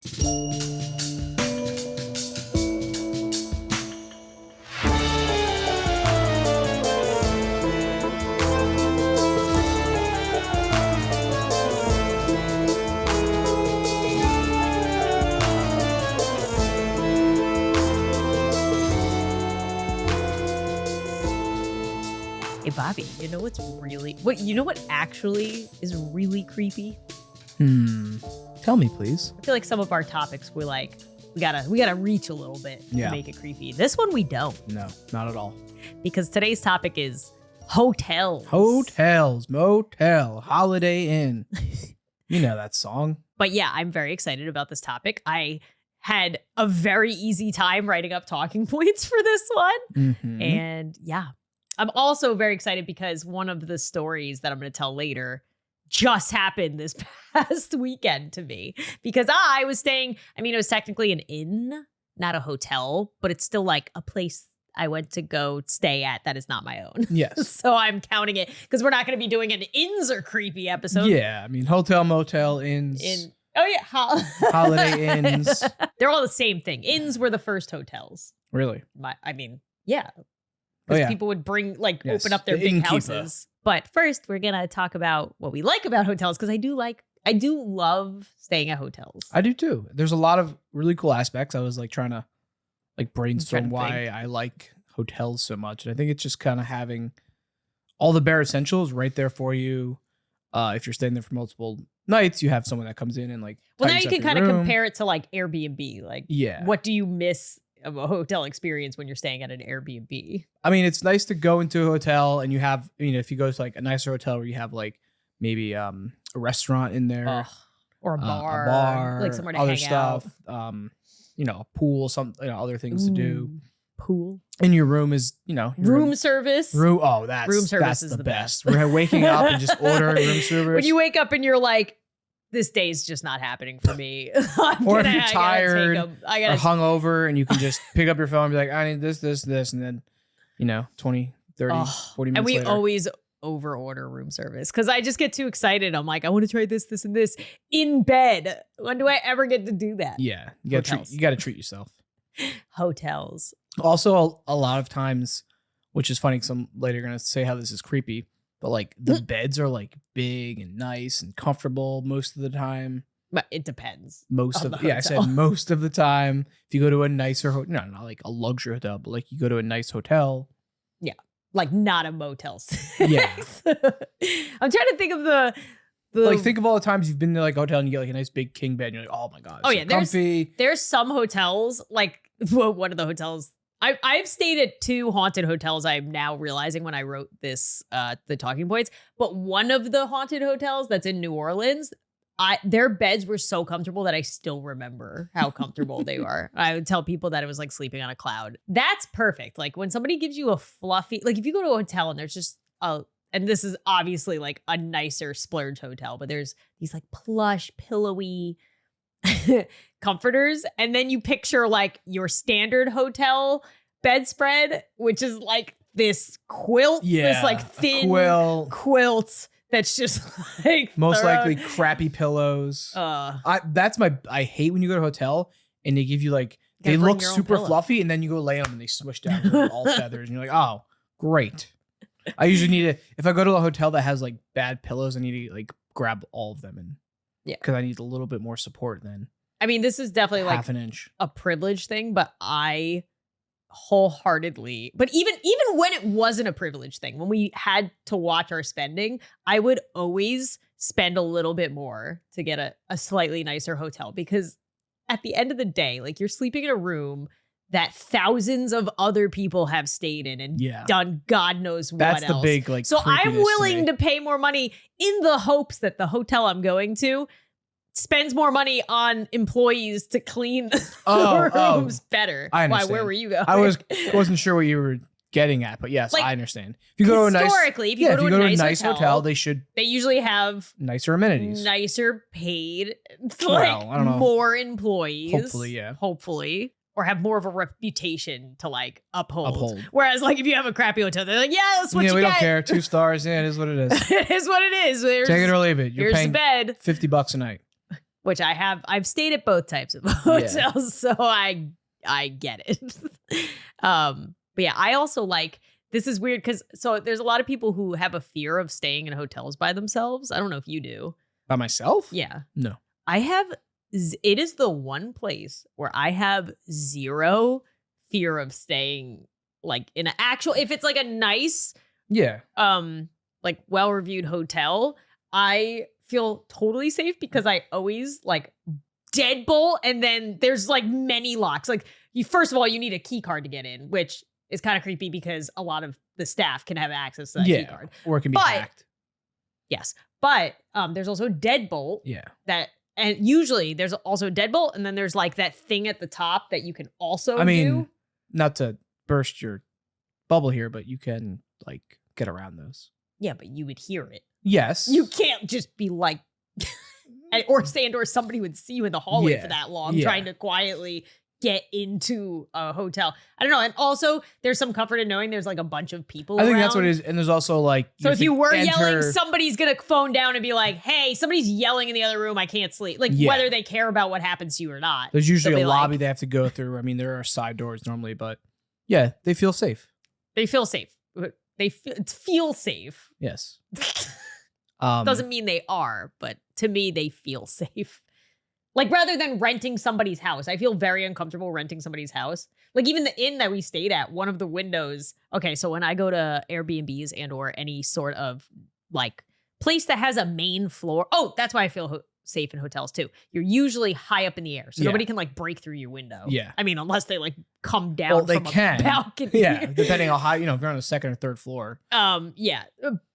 Hey, Bobby, you know what actually is really creepy? Tell me, please. I feel like some of our topics we gotta reach a little bit to make it creepy. This one we don't. No, not at all. Because today's topic is hotels. Hotels, motel, Holiday Inn. You know that song. But yeah, I'm very excited about this topic. I had a very easy time writing up talking points for this one. Mm-hmm. And yeah, I'm also very excited because one of the stories that I'm going to tell later just happened this past weekend to me, because I was staying, it was technically an inn, not a hotel, but it's still like a place I went to go stay at that is not my own. Yes. So I'm counting it because we're not going to be doing an inns are creepy episode. Yeah, hotel, motel, inns. Oh yeah, Holiday Inns. They're all the same thing. Inns were the first hotels. Really? Yeah. Because people would bring, open up their big innkeeper. houses. But first, we're going to talk about what we like about hotels, because I do love staying at hotels. I do too. There's a lot of really cool aspects. I was trying to brainstorm why I like hotels so much. And I think it's just kind of having all the bare essentials right there for you. If you're staying there for multiple nights, you have someone that comes in and well, now you can kind of compare it to Airbnb. What do you miss of a hotel experience when you're staying at an Airbnb? It's nice to go into a hotel and you have, if you go to a nicer hotel where you have maybe a restaurant in there, or a bar, somewhere to other hang stuff, out. A pool, some other things to do. Pool. In your room is, room service. Room service that's is the the best. We're waking up and just ordering room service. When you wake up and you're like, this day's just not happening for me. Or if you're tired or hungover and you can just pick up your phone and be like, I need this, and then, 20, 30, 40 minutes And we later. always over order room service because I just get too excited. I'm like, I want to try this, and this in bed. When do I ever get to do that? Yeah. You got to treat yourself. Hotels. Also, a lot of times, which is funny because I'm later going to say how this is creepy, but the beds are big and nice and comfortable most of the time. But it depends. I said most of the time. If you go to a nicer hotel, not like a luxury hotel, but you go to a nice hotel. Yeah. Not a Motel 6. Yeah. I'm trying to think of the think of all the times you've been to a hotel and you get a nice big king bed and you're like, oh my God. Oh yeah. Comfy. There's some hotels, one of the hotels. I've stayed at 2 haunted hotels. I'm now realizing when I wrote this, the talking points, but one of the haunted hotels that's in New Orleans, their beds were so comfortable that I still remember how comfortable they were. I would tell people that it was like sleeping on a cloud. That's perfect. When somebody gives you a fluffy, if you go to a hotel and there's just and this is obviously a nicer splurge hotel, but there's these plush, pillowy comforters, and then you picture your standard hotel bedspread, which is this quilt, this thin quilt that's just most likely crappy pillows. I hate when you go to a hotel and they give you they look super fluffy and then you go lay them and they smush down to all feathers and you're like, oh great. I usually need if I go to a hotel that has bad pillows, I need to grab all of them and because I need a little bit more support than. This is definitely half an inch. A privilege thing, but I wholeheartedly, but even when it wasn't a privilege thing, when we had to watch our spending, I would always spend a little bit more to get a slightly nicer hotel, because at the end of the day, you're sleeping in a room that thousands of other people have stayed in and done God knows what else. That's the big So I'm willing to pay more money in the hopes that the hotel I'm going to spends more money on employees to clean the rooms better. I understand. Why? Where were you going? I wasn't sure what you were getting at, but yes, I understand. If you go to a nice hotel, they usually have nicer amenities, nicer paid, I don't know, more employees. Hopefully. Or have more of a reputation to uphold. Whereas if you have a crappy hotel, they're like, yeah, that's what you get. We don't care. 2 stars. Yeah, it is what it is. It is what it is. Take it or leave it. You're here's paying the bed. $50 a night. which I've stayed at both types of hotels, so I get it. But yeah, I also like, this is weird because there's a lot of people who have a fear of staying in hotels by themselves. I don't know if you do. By myself? Yeah. No. It is the one place where I have zero fear of staying like in an actual, if it's like a nice, like well-reviewed hotel, I feel totally safe because I always like deadbolt, and then there's like many locks. Like first of all, you need a key card to get in, which is kind of creepy because a lot of the staff can have access to that key card. Or it can be hacked. Yes. But there's also deadbolt. Yeah. And usually there's also a deadbolt, and then there's like that thing at the top that you can also do. Not to burst your bubble here, but you can like get around those. Yeah, but you would hear it. Yes. You can't just be like, or somebody would see you in the hallway for that long trying to quietly get into a hotel. I don't know. And also there's some comfort in knowing there's like a bunch of people around. I think that's what it is. And there's also like, so if you were yelling, somebody's going to phone down and be like, hey, somebody's yelling in the other room. I can't sleep. Like whether they care about what happens to you or not. There's usually a lobby they have to go through. I mean, there are side doors normally, but yeah, they feel safe. They feel safe. They feel safe. Yes. Doesn't mean they are, but to me, they feel safe. Like rather than renting somebody's house, I feel very uncomfortable renting somebody's house. Like even the inn that we stayed at, one of the windows. Okay, so when I go to Airbnbs and or any sort of like place that has a main floor. Oh, that's why I feel safe in hotels too. You're usually high up in the air, so nobody can like break through your window. Yeah, I mean unless they like come down from a balcony. Yeah, depending on how if you're on the second or third floor. Yeah,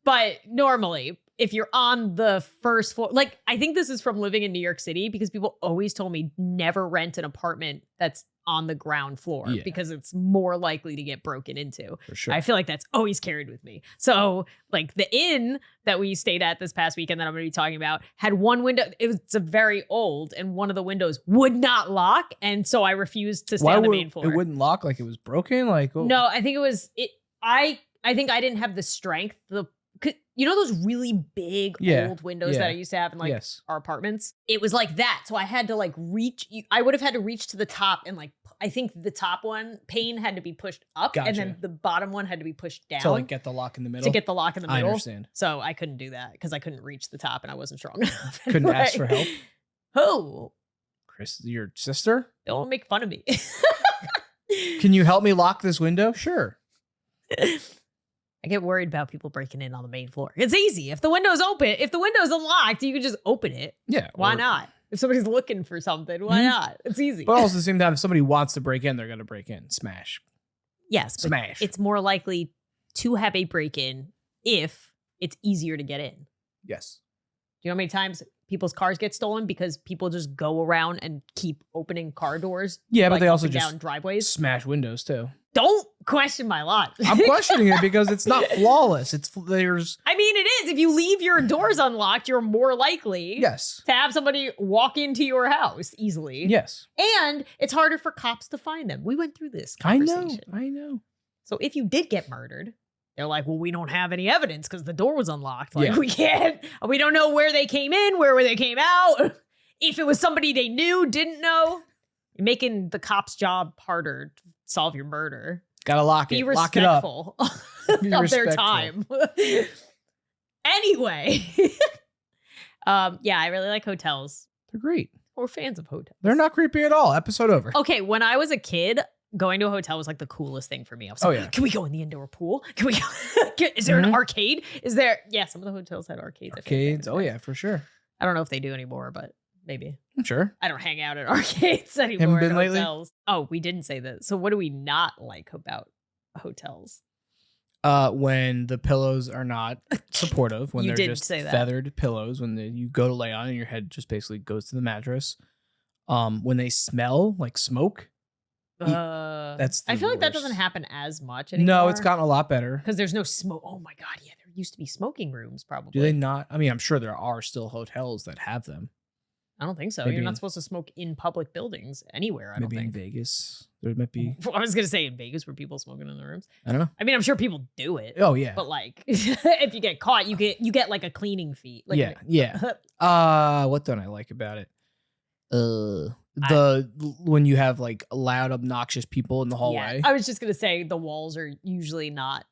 but normally, if you're on the first floor, like I think this is from living in New York City because people always told me never rent an apartment that's on the ground floor because it's more likely to get broken into. For sure. I feel like that's always carried with me. So like the inn that we stayed at this past weekend that I'm going to be talking about had one window. It's a very old, and one of the windows would not lock. And so I refused to stay on the main floor. It wouldn't lock like it was broken? Like no, I think it was it. I think I didn't have the strength. You know those really big old windows that I used to have in like our apartments? It was like that. So I had to like reach. I would have had to reach to the top, and like I think the top one pane had to be pushed up, and then the bottom one had to be pushed down to like get the lock in the middle. To get the lock in the middle. I understand. So I couldn't do that because I couldn't reach the top, and I wasn't strong enough. Couldn't ask for help. Oh, Chris, your sister? Don't make fun of me. Can you help me lock this window? Sure. I get worried about people breaking in on the main floor. It's easy. If the window's open, if the window's unlocked, you can just open it. Yeah. Why not? If somebody's looking for something, why not? It's easy. But also at the same time, if somebody wants to break in, they're going to break in. Smash. Yes. Smash. It's more likely to have a break-in if it's easier to get in. Yes. Do you know how many times people's cars get stolen because people just go around and keep opening car doors? Yeah, but they also just down driveways. Smash windows too. Don't question my logic. I'm questioning it because it's not flawless. There's. I mean, it is. If you leave your doors unlocked, you're more likely to have somebody walk into your house easily. Yes. And it's harder for cops to find them. We went through this conversation. I know. So if you did get murdered, they're like, well, we don't have any evidence because the door was unlocked. Like we don't know where they came in, where they came out. If it was somebody they knew, didn't know. You're making the cop's job harder to solve your murder. Gotta lock it. Be respectful of their time. Anyway. Yeah, I really like hotels. They're great. We're fans of hotels. They're not creepy at all. Episode over. Okay, when I was a kid, going to a hotel was like the coolest thing for me. I was like, can we go in the indoor pool? Can we is there an arcade? Is there some of the hotels had arcades. Arcades. Oh yeah, for sure. I don't know if they do anymore, but maybe. I'm sure. I don't hang out at arcades anymore. Haven't been lately? Hotels. Oh, we didn't say that. So what do we not like about hotels? When the pillows are not supportive, when they're just feathered pillows, when you go to lay on and your head just basically goes to the mattress. When they smell like smoke. That's I feel like that doesn't happen as much anymore. No, it's gotten a lot better because there's no smoke. Oh my god, yeah, there used to be smoking rooms. Probably do they not? I mean, I'm sure there are still hotels that have them. I don't think so. Maybe You're not supposed to smoke in public buildings anywhere. I don't think. Maybe in Vegas there might be. I was gonna say in Vegas were people smoking in the rooms. I don't know. I mean, I'm sure people do it. Oh yeah. But like, if you get caught, you get like a cleaning fee. Like, yeah. What don't I like about it? When you have like loud, obnoxious people in the hallway. Yeah, I was just gonna say the walls are usually not.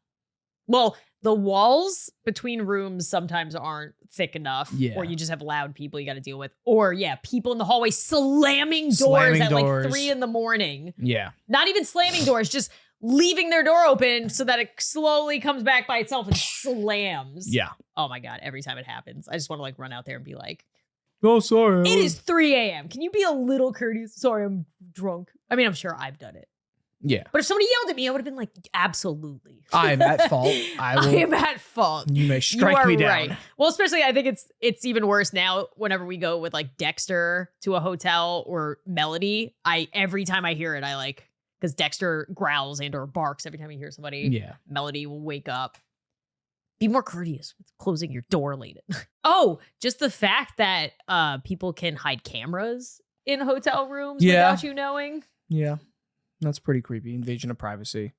Well, the walls between rooms sometimes aren't thick enough, or you just have loud people you got to deal with, or people in the hallway slamming doors at like 3 a.m. Yeah, not even slamming doors, just leaving their door open so that it slowly comes back by itself and slams. Yeah. Oh my God, every time it happens, I just want to like run out there and be like, "Oh, sorry. It is 3 a.m. Can you be a little courteous? Sorry, I'm drunk." I mean, I'm sure I've done it. Yeah. But if somebody yelled at me, I would have been like, absolutely. I'm at fault. I am at fault. You may strike me down. Right. Well, especially I think it's even worse now whenever we go with like Dexter to a hotel or Melody. Every time I hear it, I like, because Dexter growls and or barks every time he hears somebody. Yeah. Melody will wake up. Be more courteous with closing your door late. Oh, just the fact that people can hide cameras in hotel rooms without you knowing. Yeah. That's pretty creepy. Invasion of privacy.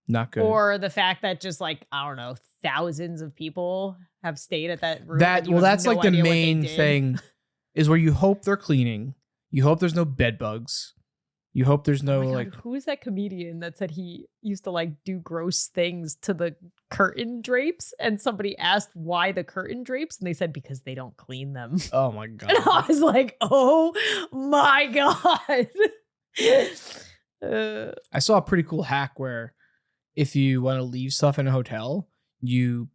Not good. Or the fact that just like, I don't know, thousands of people have stayed at that room. That's like the main thing is where you hope they're cleaning. You hope there's no bed bugs. You hope there's no like. Who is that comedian that said he used to like do gross things to the curtain drapes? And somebody asked why the curtain drapes, and they said because they don't clean them. Oh my God. And I was like, oh my God. I saw a pretty cool hack where if you want to leave stuff in a hotel, you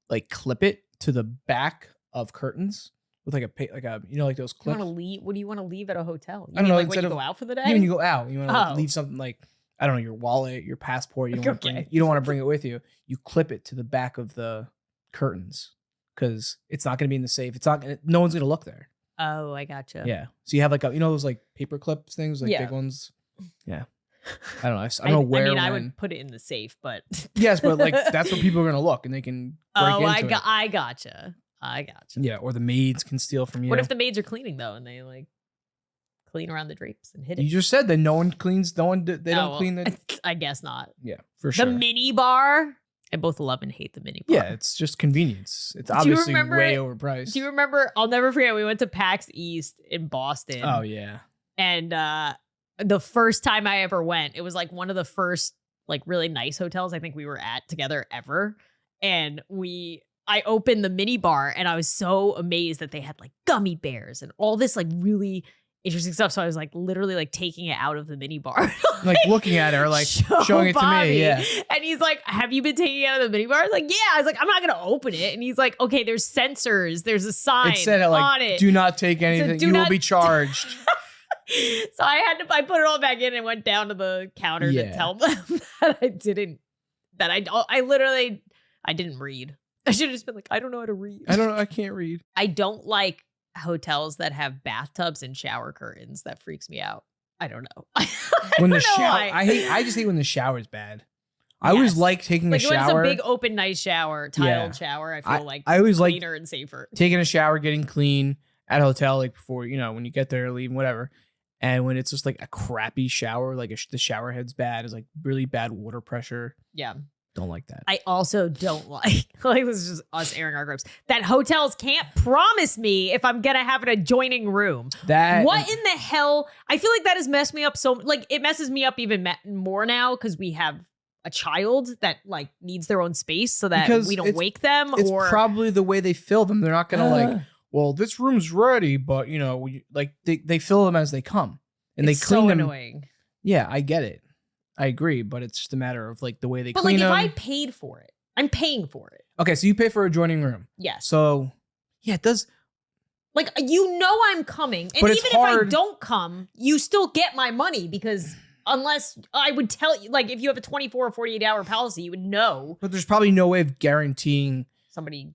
like clip it to the back of curtains with like like those clips. What do you want to leave at a hotel? I don't know. Like when you go out for the day? Yeah, when you go out, you want to leave something like, I don't know, your wallet, your passport. You don't want to bring it with you. You clip it to the back of the curtains because it's not going to be in the safe. No one's going to look there. Oh, I gotcha. Yeah. So you have like those like paper clips things, like big ones. Yeah. I don't know. I don't know where. I mean, I would put it in the safe, but yes, but like that's where people are gonna look, and they can break into it. I gotcha. Yeah, or the maids can steal from you. What if the maids are cleaning though, and they like clean around the drapes and hit it? You just said that no one cleans. They don't clean the. I guess not. Yeah, for sure. The mini bar. I both love and hate the mini bar. Yeah, it's just convenience. It's obviously way overpriced. Do you remember? I'll never forget. We went to PAX East in Boston. Oh yeah. And the first time I ever went, it was like one of the first like really nice hotels I think we were at together ever. And I opened the mini bar and I was so amazed that they had like gummy bears and all this like really interesting stuff. So I was like literally like taking it out of the mini bar. Like looking at it or like showing it to me. Yeah. And he's like, have you been taking it out of the mini bar? I was like, yeah. I was like, I'm not going to open it. And he's like, okay, there's sensors. There's a sign it said like, on it. Do not take anything. You will be charged. So I put it all back in and went down to the counter to tell them that I didn't read. I should have just been like, I don't know how to read. I can't read. I don't like hotels that have bathtubs and shower curtains. That freaks me out. I don't know. I just hate when the shower is bad. I always like taking a shower. When it's a big open nice shower, tiled shower, I feel like I always cleaner and safer. Taking a shower, getting clean at a hotel, like before, when you get there, leaving, whatever. And when it's just like a crappy shower, like the shower head's bad, is like really bad water pressure. Yeah. Don't like that. I also don't like this is just us airing our gripes, that hotels can't promise me if I'm going to have an adjoining room. What in the hell? I feel like that has messed me up it messes me up even more now because we have a child that like needs their own space so that we don't wake them. It's probably the way they fill them. They're not going to well, this room's ready, but they fill them as they come and they clean them. Annoying. Yeah, I get it. I agree, but it's just a matter of like the way they clean them. But like if I paid for it, I'm paying for it. Okay, so you pay for adjoining room. Yes. So yeah, it does. Like I'm coming, and even if I don't come, you still get my money because unless I would tell you, like if you have a 24 or 48 hour policy, you would know. But there's probably no way of guaranteeing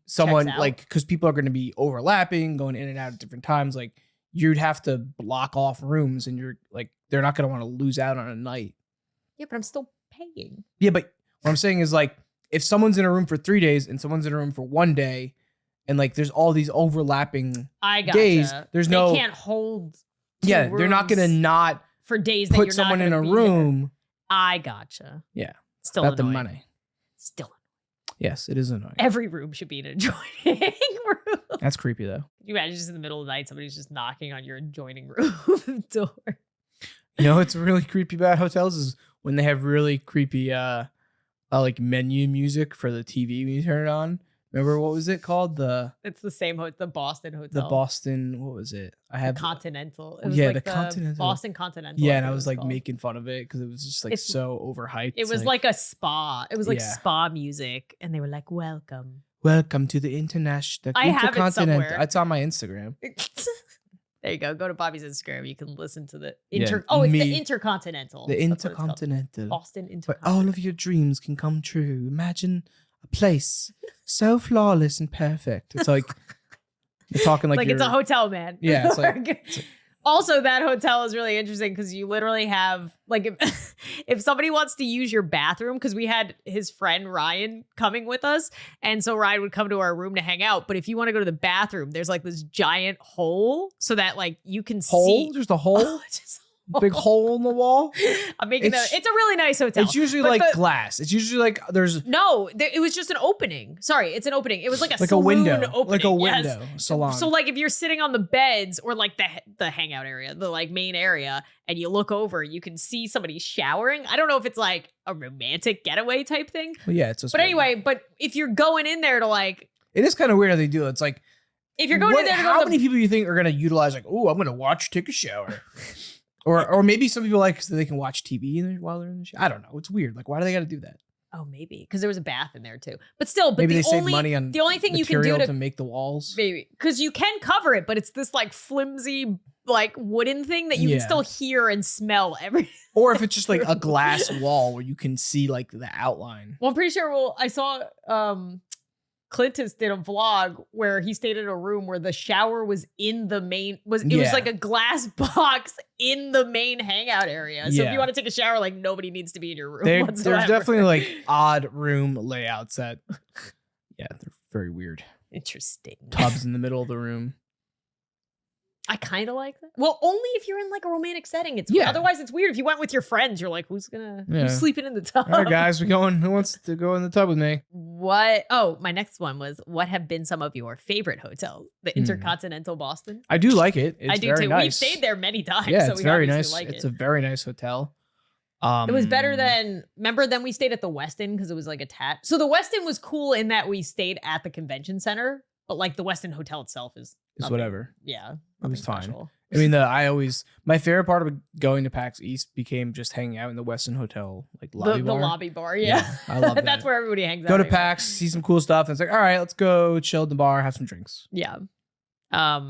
someone like because people are going to be overlapping, going in and out at different times. Like you'd have to block off rooms, and you're like they're not going to want to lose out on a night. Yeah, but I'm still paying. Yeah, but what I'm saying is like if someone's in a room for 3 days and someone's in a room for 1 day, and like there's all these overlapping days, they can't hold. Yeah, they're not going to not for days that put you're someone not in a room. There. I gotcha. Yeah, still about annoying. the money. Still. Yes, it is annoying. Every room should be an adjoining room. That's creepy though. Can you imagine just in the middle of the night, somebody's just knocking on your adjoining room door? You know what's really creepy about hotels is when they have really creepy like menu music for the TV when you turn it on. Remember what was it called? It's the same the Boston Hotel. The Boston, what was it? I have Continental. It was yeah, like the Continental. Boston Continental. Yeah, and I was like making fun of it because it was just like so overhyped. It was like a spa. It was like spa music, and they were like, "Welcome, welcome to the international." I have it somewhere. It's on my Instagram. There you go. Go to Bobby's Instagram. You can listen to the it's the Intercontinental. The Intercontinental. Boston Intercontinental. Where all of your dreams can come true. Imagine a place so flawless and perfect. It's like you're talking like it's a hotel, man. Yeah, it's like also, that hotel is really interesting because you literally have like if somebody wants to use your bathroom, because we had his friend Ryan coming with us, and so Ryan would come to our room to hang out. But if you want to go to the bathroom, there's like this giant hole so that like you can see. Just a hole. Big hole in the wall. I'm making it's a really nice hotel. It's usually like glass. It's usually like there's it was just an opening. Sorry, it's an opening. It was like a window opening. Like a window salon. So like if you're sitting on the beds or like the hangout area, the like main area, and you look over, you can see somebody showering. I don't know if it's like a romantic getaway type thing. Well, yeah, it's just. But anyway, if you're going in there to like, it is kind of weird how they do it. It's like if you're going in there, how many people do you think are gonna utilize like, oh, I'm gonna take a shower. Or maybe some people like so they can watch TV while they're in the shower. I don't know. It's weird. Like, why do they got to do that? Oh, maybe because there was a bath in there too. But still, maybe they save money on the only thing you can do to make the walls. Maybe because you can cover it, but it's this like flimsy like wooden thing that you can still hear and smell everything. Or if it's just like a glass wall where you can see like the outline. Well, I'm pretty sure. Well, I saw Clintus did a vlog where he stayed in a room where the shower was in the main it was like a glass box in the main hangout area. So if you want to take a shower, like nobody needs to be in your room. There's definitely like odd room layouts that they're very weird. Interesting. Tubs in the middle of the room. I kind of like that. Well, only if you're in like a romantic setting. Otherwise it's weird. If you went with your friends, you're like, who's sleeping in the tub? All right, guys, who wants to go in the tub with me? What? Oh, my next one was, what have been some of your favorite hotels? The Intercontinental Boston. I do like it. It's I do very too. Nice. We've stayed there many times. Yeah, so it's very nice. It's a very nice hotel. It was better than, remember, then we stayed at the Westin because it was like attached. So the Westin was cool in that we stayed at the convention center, but like the Westin Hotel itself is whatever. Yeah. It was fine. Special. I mean, my favorite part of going to PAX East became just hanging out in the Westin Hotel, like lobby bar. The lobby bar, yeah. I love that. That's where everybody hangs out. Go to PAX, see some cool stuff, and it's like, all right, let's go chill at the bar, have some drinks. Yeah.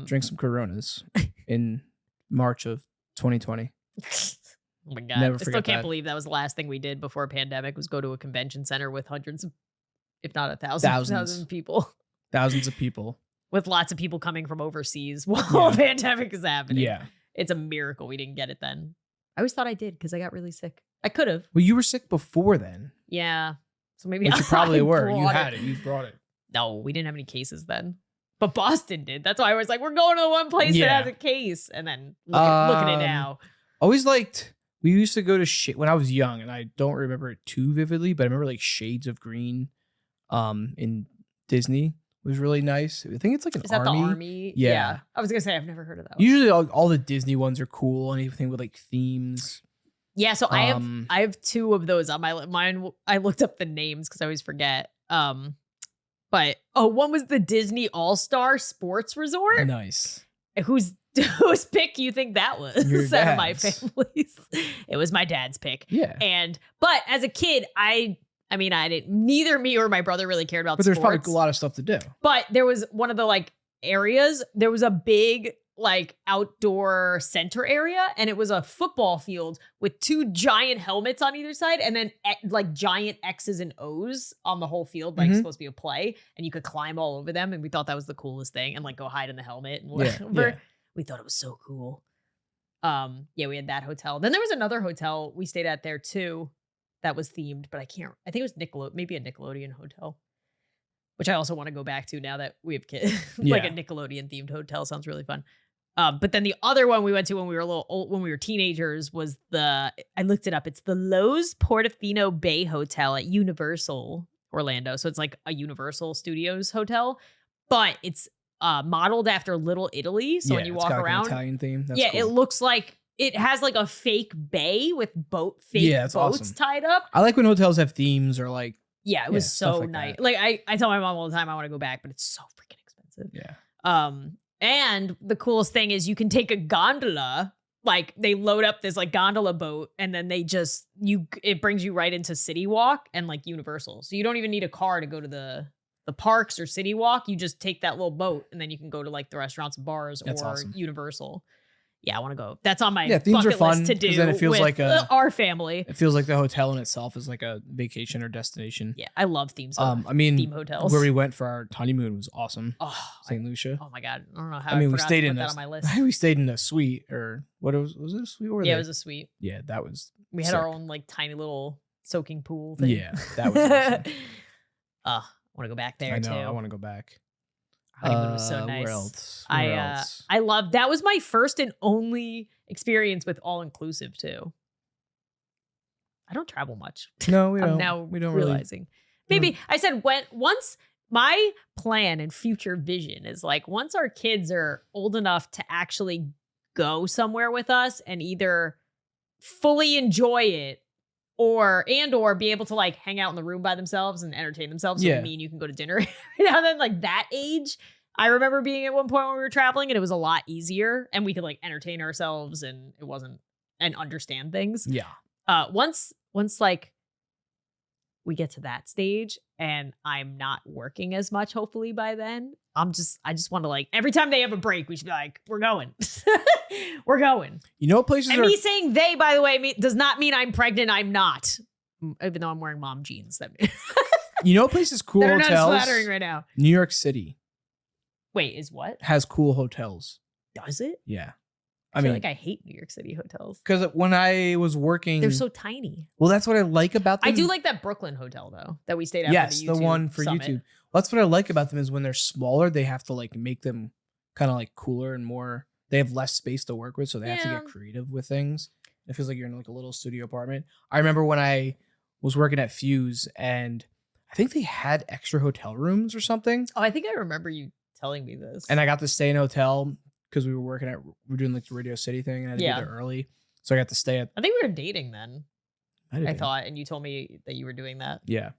Drink some Coronas in March of 2020. Oh my God. I still can't believe that was the last thing we did before a pandemic was go to a convention center with hundreds of, if not 1,000 people. Thousands of people. With lots of people coming from overseas while a pandemic is happening. Yeah. It's a miracle we didn't get it then. I always thought I did because I got really sick. I could have. Well, you were sick before then. Yeah. So maybe you probably were. You had it. You brought it. No, we didn't have any cases then. But Boston did. That's why I was like, we're going to the one place that has a case. And then look at it now. Always liked, we used to go to when I was young, and I don't remember it too vividly, but I remember like Shades of Green in Disney. Was really nice. I think it's like an army. Is that the army? Yeah. I was gonna say I've never heard of that one. Usually all the Disney ones are cool. Anything with like themes. Yeah, so I have two of those on my mine. I looked up the names because I always forget. But one was the Disney All-Star Sports Resort. Nice. Whose pick you think that was? Your out dad's. of my family's. It was my dad's pick. Yeah. But as a kid, I mean, I didn't. Neither me or my brother really cared about. But there's sports. probably a lot of stuff to do. But there was one of the like areas. There was a big like outdoor center area, and it was a football field with two giant helmets on either side, and then like giant X's and O's on the whole field, like supposed to be a play, and you could climb all over them. And we thought that was the coolest thing, and like go hide in the helmet and whatever. Yeah. We thought it was so cool. Yeah, we had that hotel. Then there was another hotel we stayed at there too. That was themed, but I think it was maybe a Nickelodeon hotel, which I also want to go back to now that we have kids. Like a Nickelodeon themed hotel sounds really fun. But then the other one we went to when we were when we were teenagers was I looked it up. It's the Loews Portofino Bay Hotel at Universal Orlando. So it's like a Universal Studios hotel, but it's modeled after Little Italy. So when you walk around, like an Italian theme. That's cool. It looks like it has like a fake bay with boats awesome. tied up. I like when hotels have themes or like. Yeah, it was so nice. That. Like I tell my mom all the time I want to go back, but it's so freaking expensive. Yeah. And the coolest thing is you can take a gondola. Like they load up this like gondola boat and then it brings you right into City Walk and like Universal. So you don't even need a car to go to the parks or City Walk. You just take that little boat and then you can go to like the restaurants and bars or awesome. Universal. Yeah, I want to go. That's on my themes bucket are fun, list to do then it feels with like our family. It feels like the hotel in itself is like a vacation or destination. Yeah, I love themes. Theme hotels. Where we went for our honeymoon was awesome. Oh, St. Lucia. Oh my god, I don't know how. We stayed in that on my list. We stayed in a suite or what was it a suite? It was a suite. Yeah, that was. We had our own like tiny little soaking pool thing. Yeah, that was awesome. I want to go back there too. I want to go back. Honeymoon was so nice. Where else? I loved. That was my first and only experience with all inclusive too. I don't travel much. No, we don't. I'm now we don't realizing. Maybe I said once my plan and future vision is like once our kids are old enough to actually go somewhere with us and either fully enjoy it or be able to like hang out in the room by themselves and entertain themselves. So me and you can go to dinner now then like that age. I remember being at one point when we were traveling and it was a lot easier and we could like entertain ourselves and it wasn't and understand things. Yeah. Once like we get to that stage and I'm not working as much, hopefully by then, I just want to like, every time they have a break, we should be like, we're going. We're going. You know, places and me saying they, by the way, does not mean I'm pregnant. I'm not. Even though I'm wearing mom jeans. You know, places cool They're hotels. Not flattering right now. New York City. Wait, is what? Has cool hotels. Does it? Yeah. I feel like I hate New York City hotels. Because when I was working... They're so tiny. Well, that's what I like about them. I do like that Brooklyn hotel, though, that we stayed at. Yes, for the one for Summit. YouTube. Well, that's what I like about them is when they're smaller, they have to like make them kind of like cooler and more... They have less space to work with, so they have to get creative with things. It feels like you're in like a little studio apartment. I remember when I was working at Fuse and I think they had extra hotel rooms or something. Oh, I think I remember you telling me this. And I got to stay in a hotel because we were doing like the Radio City thing and I had to be there early. So I got to stay at... I think we were dating then. I thought, and you told me that you were doing that. Yeah. I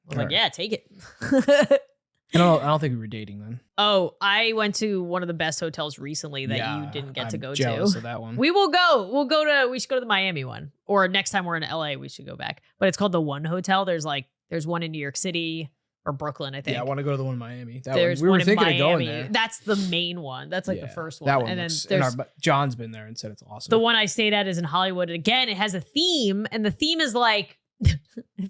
was like, yeah, take it. I don't think we were dating then. Oh, I went to one of the best hotels recently that you didn't get to go jealous to. Of that one. We will go. We should go to the Miami one. Or next time we're in LA, we should go back. But it's called the One Hotel. There's one in New York City or Brooklyn, I think. Yeah, I want to go to the one in Miami. We were thinking of going there. That's the main one. That's like the first one. That one. And then John's been there and said it's awesome. The one I stayed at is in Hollywood. Again, it has a theme, and the theme is like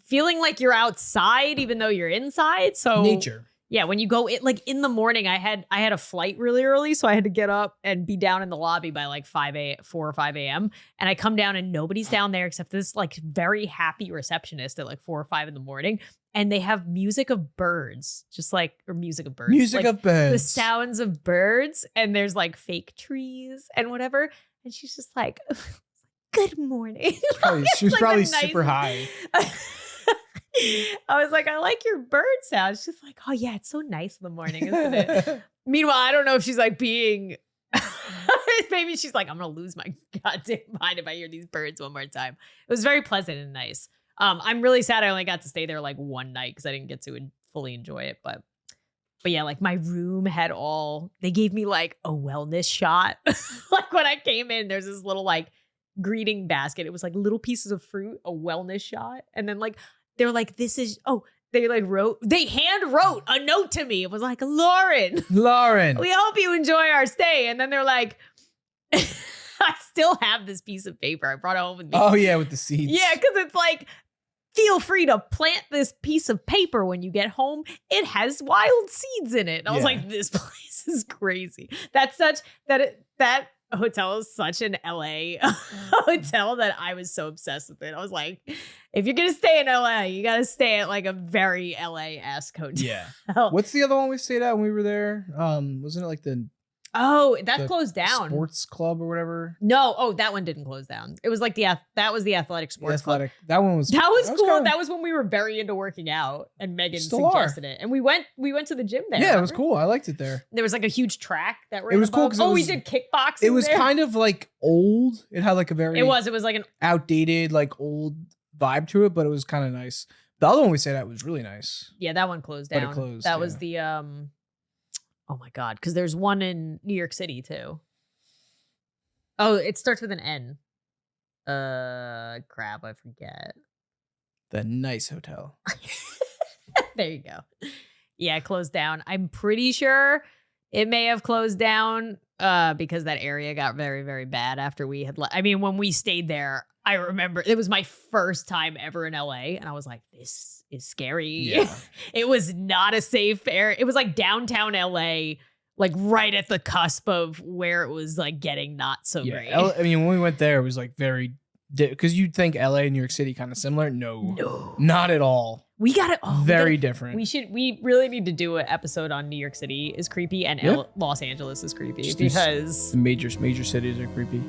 feeling like you're outside even though you're inside. So nature. Yeah, when you go in the morning, I had a flight really early, so I had to get up and be down in the lobby by like 4 or 5 a.m. And I come down and nobody's down there except this like very happy receptionist at like 4 or 5 in the morning. And they have music of birds, music of birds. Music of birds. The sounds of birds. And there's like fake trees and whatever. And she's just like, good morning. She was probably super high. I was like, I like your bird sound. She's like, oh yeah, it's so nice in the morning, isn't it? Meanwhile, I don't know if she's like being, maybe she's like, I'm going to lose my goddamn mind if I hear these birds one more time. It was very pleasant and nice. I'm really sad I only got to stay there like one night because I didn't get to fully enjoy it. But yeah, like my room had they gave me like a wellness shot. Like when I came in, there's this little like greeting basket. It was like little pieces of fruit, a wellness shot. And then like, they were like, they hand wrote a note to me. It was like, Lauren, we hope you enjoy our stay. And then they're like, I still have this piece of paper. I brought it home with me. Oh yeah, with the seeds. Yeah, because it's like, feel free to plant this piece of paper when you get home. It has wild seeds in it. And I was like, this place is crazy. That hotel is such an LA hotel that I was so obsessed with it. I was like, if you're going to stay in LA, you got to stay at like a very LA-esque hotel. Yeah. What's the other one we stayed at when we were there? Wasn't it like Oh, that closed down. Sports club or whatever. No, that one didn't close down. It was like that was the athletic sports club. That one was cool. That was when we were very into working out, and Megan suggested it, and we went to the gym there. Yeah, remember? It was cool. I liked it there. There was like a huge track that ran. It was above. cool. We did kickboxing. It was there. kind of like old. It had like a very. It was like an outdated, like old vibe to it, but it was kind of nice. The other one we stayed at was really nice. Yeah, that one closed down. But it closed. That was the oh my God, because there's one in New York City too. Oh, it starts with an N. Crap, I forget. The Nice Hotel. There you go. Yeah, it closed down. I'm pretty sure it may have closed down because that area got very, very bad after we had I mean, when we stayed there, I remember it was my first time ever in LA, and I was like, this is scary. Yeah. It was not a safe area. It was like downtown LA, like right at the cusp of where it was like getting not so great. I mean, when we went there, it was like very, because you'd think LA and New York City kind of similar. No, not at all. We got it. Very different. We really need to do an episode on New York City is creepy and Los Angeles is creepy because the major cities are creepy.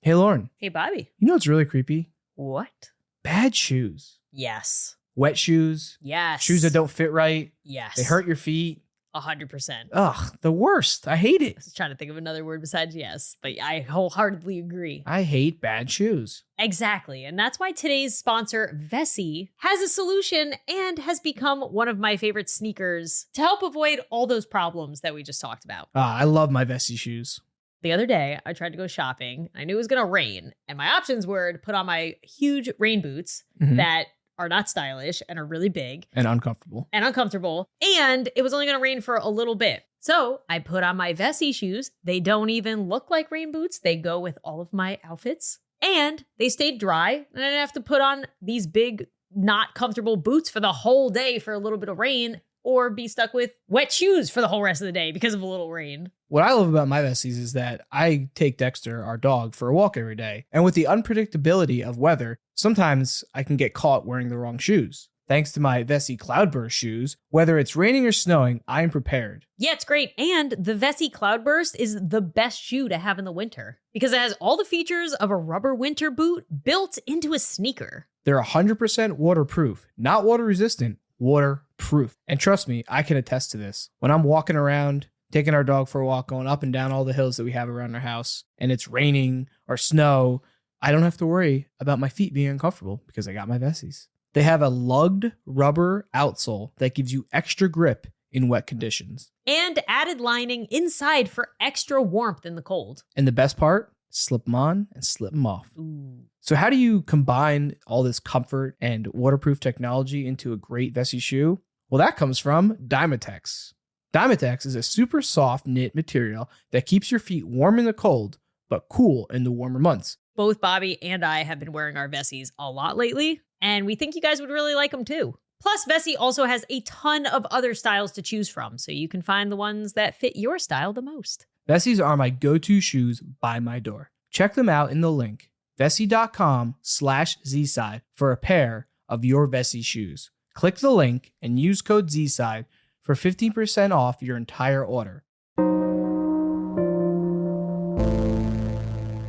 Hey, Lauren. Hey, Bobby. You know what's really creepy? What? Bad shoes. Yes. Wet shoes. Yes. Shoes that don't fit right. Yes. They hurt your feet. 100%. Ugh, the worst. I hate it. I was trying to think of another word besides yes, but I wholeheartedly agree. I hate bad shoes. Exactly. And that's why today's sponsor, Vessi, has a solution and has become one of my favorite sneakers to help avoid all those problems that we just talked about. I love my Vessi shoes. The other day, I tried to go shopping. I knew it was going to rain, and my options were to put on my huge rain boots that are not stylish and are really big. And uncomfortable. And it was only going to rain for a little bit. So I put on my Vessi shoes. They don't even look like rain boots. They go with all of my outfits. And they stayed dry. And I didn't have to put on these big, not comfortable boots for the whole day for a little bit of rain, or be stuck with wet shoes for the whole rest of the day because of a little rain. What I love about my Vessis is that I take Dexter, our dog, for a walk every day. And with the unpredictability of weather, sometimes I can get caught wearing the wrong shoes. Thanks to my Vessi Cloudburst shoes, whether it's raining or snowing, I am prepared. Yeah, it's great. And the Vessi Cloudburst is the best shoe to have in the winter because it has all the features of a rubber winter boot built into a sneaker. They're 100% waterproof, not water resistant, waterproof. And trust me, I can attest to this. When I'm walking around, taking our dog for a walk, going up and down all the hills that we have around our house, and it's raining or snow, I don't have to worry about my feet being uncomfortable because I got my Vessis. They have a lugged rubber outsole that gives you extra grip in wet conditions. And added lining inside for extra warmth in the cold. And the best part, slip them on and slip them off. Ooh. So how do you combine all this comfort and waterproof technology into a great Vessi shoe? Well, that comes from Dymatex. Dymatex is a super soft knit material that keeps your feet warm in the cold, but cool in the warmer months. Both Bobby and I have been wearing our Vessis a lot lately, and we think you guys would really like them too. Plus, Vessi also has a ton of other styles to choose from, so you can find the ones that fit your style the most. Vessis are my go-to shoes by my door. Check them out in the link, vessi.com/zside for a pair of your Vessi shoes. Click the link and use code ZSIDE for 15% off your entire order.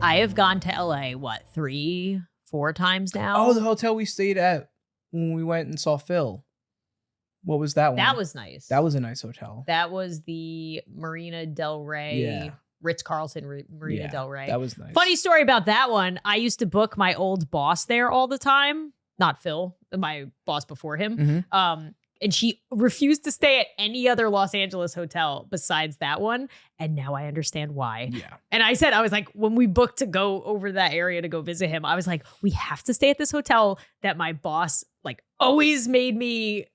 I have gone to LA, 3-4 times now? Oh, the hotel we stayed at when we went and saw Phil. What was that one? That was nice. That was a nice hotel. That was the Marina Del Rey, Ritz-Carlton Marina Del Rey. That was nice. Funny story about that one. I used to book my old boss there all the time. Not Phil, my boss before him. And she refused to stay at any other Los Angeles hotel besides that one. And now I understand why. Yeah. And I was like, when we booked to go over that area to go visit him, I was like, we have to stay at this hotel that my boss like always made me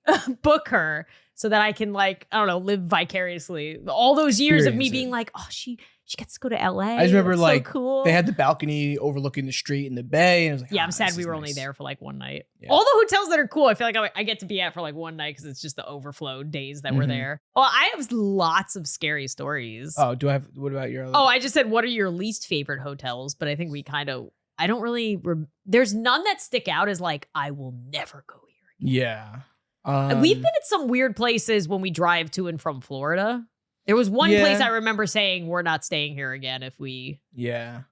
book her so that I can like, I don't know, live vicariously. All those years of me being like, oh, she gets to go to LA. I just remember That's like so cool. They had the balcony overlooking the street and the bay. And I was like, yeah, I'm sad we were only there for like one night. Yeah. All the hotels that are cool, I feel like I get to be at for like one night because it's just the overflow days that we're there. Well, I have lots of scary stories. Oh, what about your other? Oh, I just said, what are your least favorite hotels? But I think I don't really, there's none that stick out as like, I will never go here again. Yeah. We've been at some weird places when we drive to and from Florida. There was one place I remember saying we're not staying here again if we. Yeah.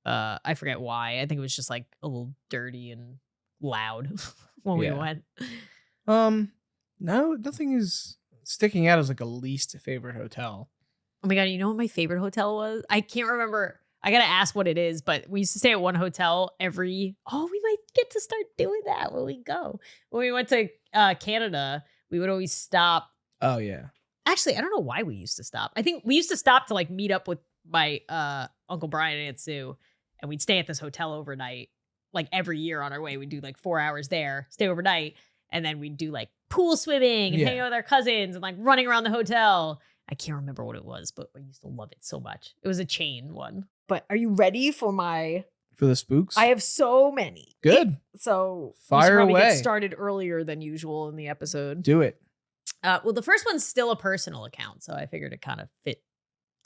I forget why. I think it was just like a little dirty and loud when we went. No, nothing is sticking out as like a least favorite hotel. Oh my God, you know what my favorite hotel was? I can't remember. I got to ask what it is, but we used to stay at one hotel we might get to start doing that when we go. When we went to Canada, we would always stop. Oh, yeah. Actually, I don't know why we used to stop. I think we used to stop to like meet up with my Uncle Brian and Aunt Sue, and we'd stay at this hotel overnight. Like every year on our way, we'd do like 4 hours there, stay overnight, and then we'd do like pool swimming and hang out with our cousins and like running around the hotel. I can't remember what it was, but I used to love it so much. It was a chain one. But are you ready for the spooks? I have so many. Good. So fire away. Get started earlier than usual in the episode. Do it. Well, the first one's still a personal account, so I figured it kind of fit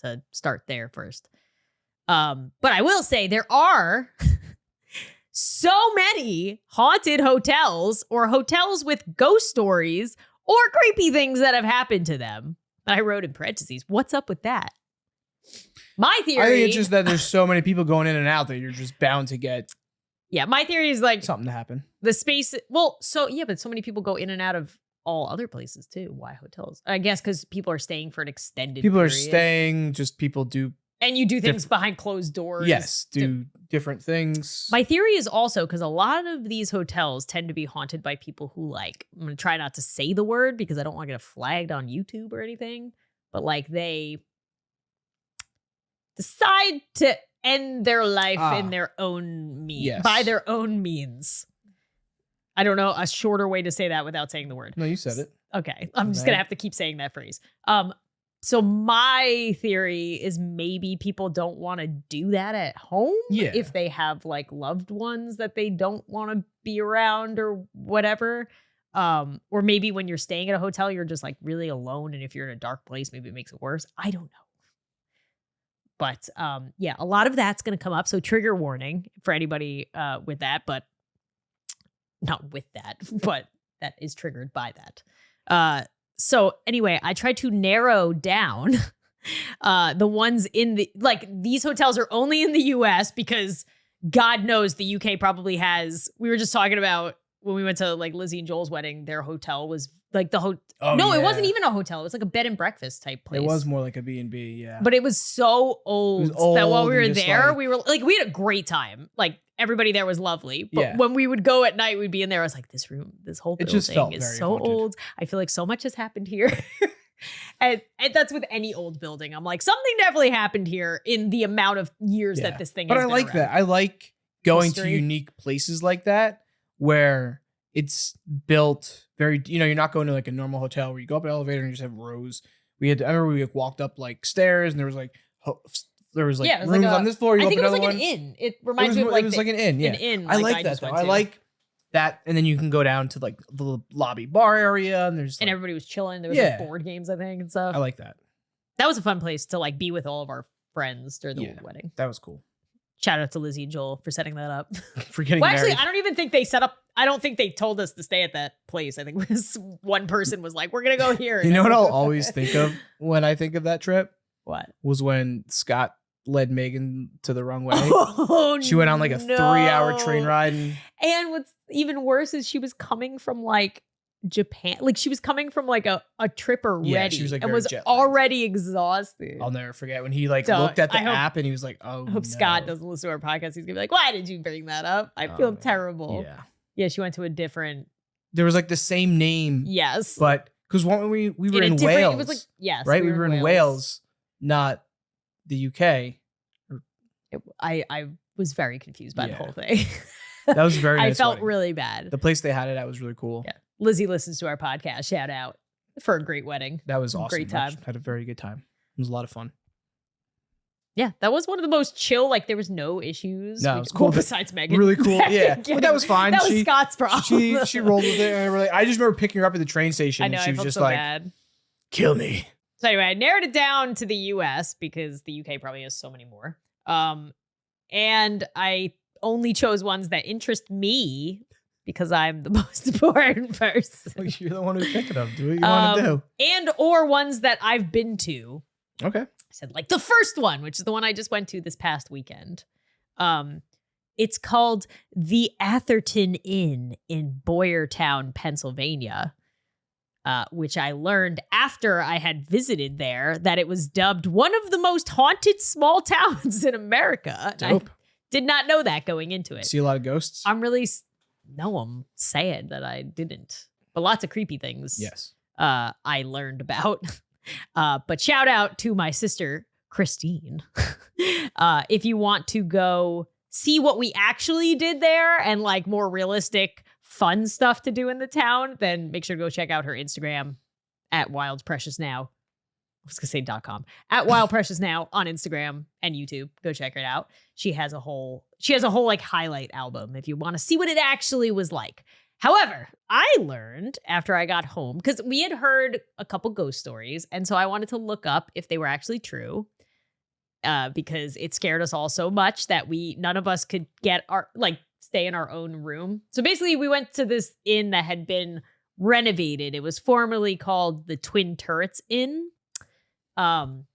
to start there first. But I will say there are so many haunted hotels or hotels with ghost stories or creepy things that have happened to them. I wrote in parentheses, what's up with that? My theory. I think it's just that there's so many people going in and out that you're just bound to get. Yeah, my theory is like something to happen. The space. Well, but so many people go in and out of all other places too. Why hotels? I guess because people are staying for an extended People period. Are staying, just people do. And you do things behind closed doors. Yes, do different things. My theory is also because a lot of these hotels tend to be haunted by people who like, I'm going to try not to say the word because I don't want to get flagged on YouTube or anything, but like they decide to end their life in their own means, by their own means. I don't know a shorter way to say that without saying the word. No, you said it. Okay. I'm just going to have to keep saying that phrase. So my theory is maybe people don't want to do that at home if they have like loved ones that they don't want to be around or whatever. Or maybe when you're staying at a hotel, you're just like really alone. And if you're in a dark place, maybe it makes it worse. I don't know. But a lot of that's going to come up. So trigger warning for anybody with that, but not with that, but that is triggered by that. So anyway, I tried to narrow down the ones in these hotels are only in the US because God knows the UK probably has. We were just talking about when we went to like Lizzie and Joel's wedding, their hotel was like the hotel. It wasn't even a hotel. It was like a bed and breakfast type place. It was more like a B&B, yeah. But it was so old, that while we were there, we were like, we had a great time. Like everybody there was lovely. But when we would go at night, we'd be in there. I was like, this room, this whole building is so haunted. Old. I feel like so much has happened here. and that's with any old building. I'm like, something definitely happened here in the amount of years that this thing has been But I like around. that. I like going to unique places like that where it's built very, you're not going to like a normal hotel where you go up an elevator and you just have rows. I remember we walked up like stairs and there was like rooms on this floor. I think it was like an inn. It reminds me of like it was like an inn. Yeah, an inn. I like that though. I like that, and then you can go down to like the lobby bar area, and there's everybody was chilling. There was like board games, I think, and stuff. I like that. That was a fun place to like be with all of our friends during the wedding. That was cool. Shout out to Lizzie and Joel for setting that up. For getting married. Actually, I don't even think they set up. I don't think they told us to stay at that place. I think one person was like, "We're gonna go here." You know what I'll always think of when I think of that trip? What was when Scott led Megan to the wrong way. Oh, she went on like a 3-hour train ride. And what's even worse is she was coming from like Japan. Like she was coming from like a trip already. Yeah, she was like and was already exhausted. I'll never forget when he like looked at the app and he was like, "Oh, I hope Scott doesn't listen to our podcast. He's gonna be like, why did you bring that up? I feel terrible." Yeah, she went to a different. There was like the same name. Yes, but because when we were in Wales, it was like right? We were in Wales, not the UK. I was very confused by the whole thing. That was very nice. I felt really bad. The place they had it at was really cool. Yeah. Lizzie listens to our podcast. Shout out for a great wedding. That was awesome. Great time. Had a very good time. It was a lot of fun. Yeah, that was one of the most chill. Like there was no issues. No, it was cool. Besides Megan. Really cool. Yeah, but that was fine. That was Scott's problem. She rolled with it. And I just remember picking her up at the train station. I know. And she I was felt just so like, bad. "Kill me." So anyway, I narrowed it down to the US because the UK probably has so many more. And I only chose ones that interest me because I'm the most important person. Well, you're the one who's picking them. Do what you want to do. And or ones that I've been to. Okay. I said like the first one, which is the one I just went to this past weekend. It's called the Atherton Inn in Boyertown, Pennsylvania, which I learned after I had visited there that it was dubbed one of the most haunted small towns in America. Dope. I did not know that going into it. See a lot of ghosts? I'm sad that I didn't. But lots of creepy things. Yes. I learned about. But shout out to my sister, Christine. If you want to go see what we actually did there and like more realistic, fun stuff to do in the town, then make sure to go check out her Instagram at Wild Precious Now. I was going to say .com. At Wild Precious Now on Instagram and YouTube. Go check it out. She has a whole like highlight album if you want to see what it actually was like. However, I learned after I got home, because we had heard a couple ghost stories, and so I wanted to look up if they were actually true, because it scared us all so much that none of us could stay in our own room. So basically, we went to this inn that had been renovated. It was formerly called the Twin Turrets Inn, and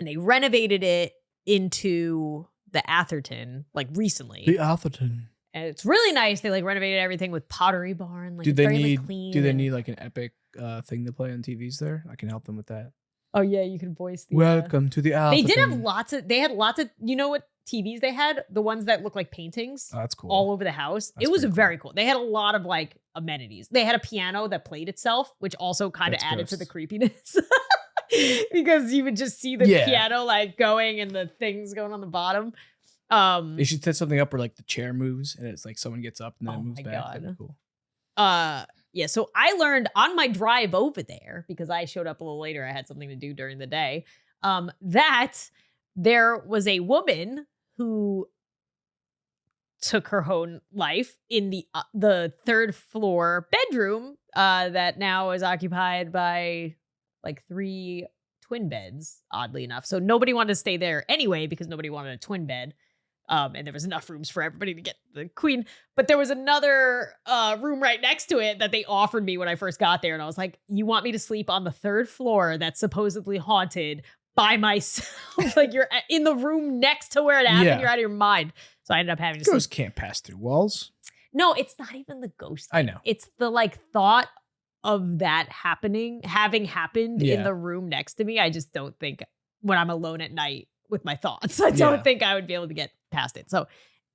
they renovated it into the Atherton like recently. The Atherton. And it's really nice. They like renovated everything with Pottery Barn. Like, do they need clean like an epic thing to play on TVs there? I can help them with that. Oh yeah, you can voice the Welcome to the Atherton. They had lots of you know what TVs they had? The ones that look like paintings. Oh, that's cool. All over the house. It was very cool. They had a lot of like amenities. They had a piano that played itself, which also kind of added to the creepiness. Because you would just see the piano like going and the things going on the bottom. They should set something up where like the chair moves and it's like someone gets up and then it moves back. God. That'd be cool. Yeah, so I learned on my drive over there, because I showed up a little later, I had something to do during the day, that there was a woman who took her own life in the third floor bedroom that now is occupied by like 3 twin beds, oddly enough. So nobody wanted to stay there anyway because nobody wanted a twin bed. And there was enough rooms for everybody to get the queen. But there was another room right next to it that they offered me when I first got there. And I was like, you want me to sleep on the 3rd floor that's supposedly haunted by myself? Like, you're in the room next to where it happened. Yeah. You're out of your mind. So I ended up having to Ghosts can't pass through walls. No, it's not even the ghost thing. I know. It's the like thought of that having happened in the room next to me. I just don't think when I'm alone at night with my thoughts, I don't think I would be able to get past it. So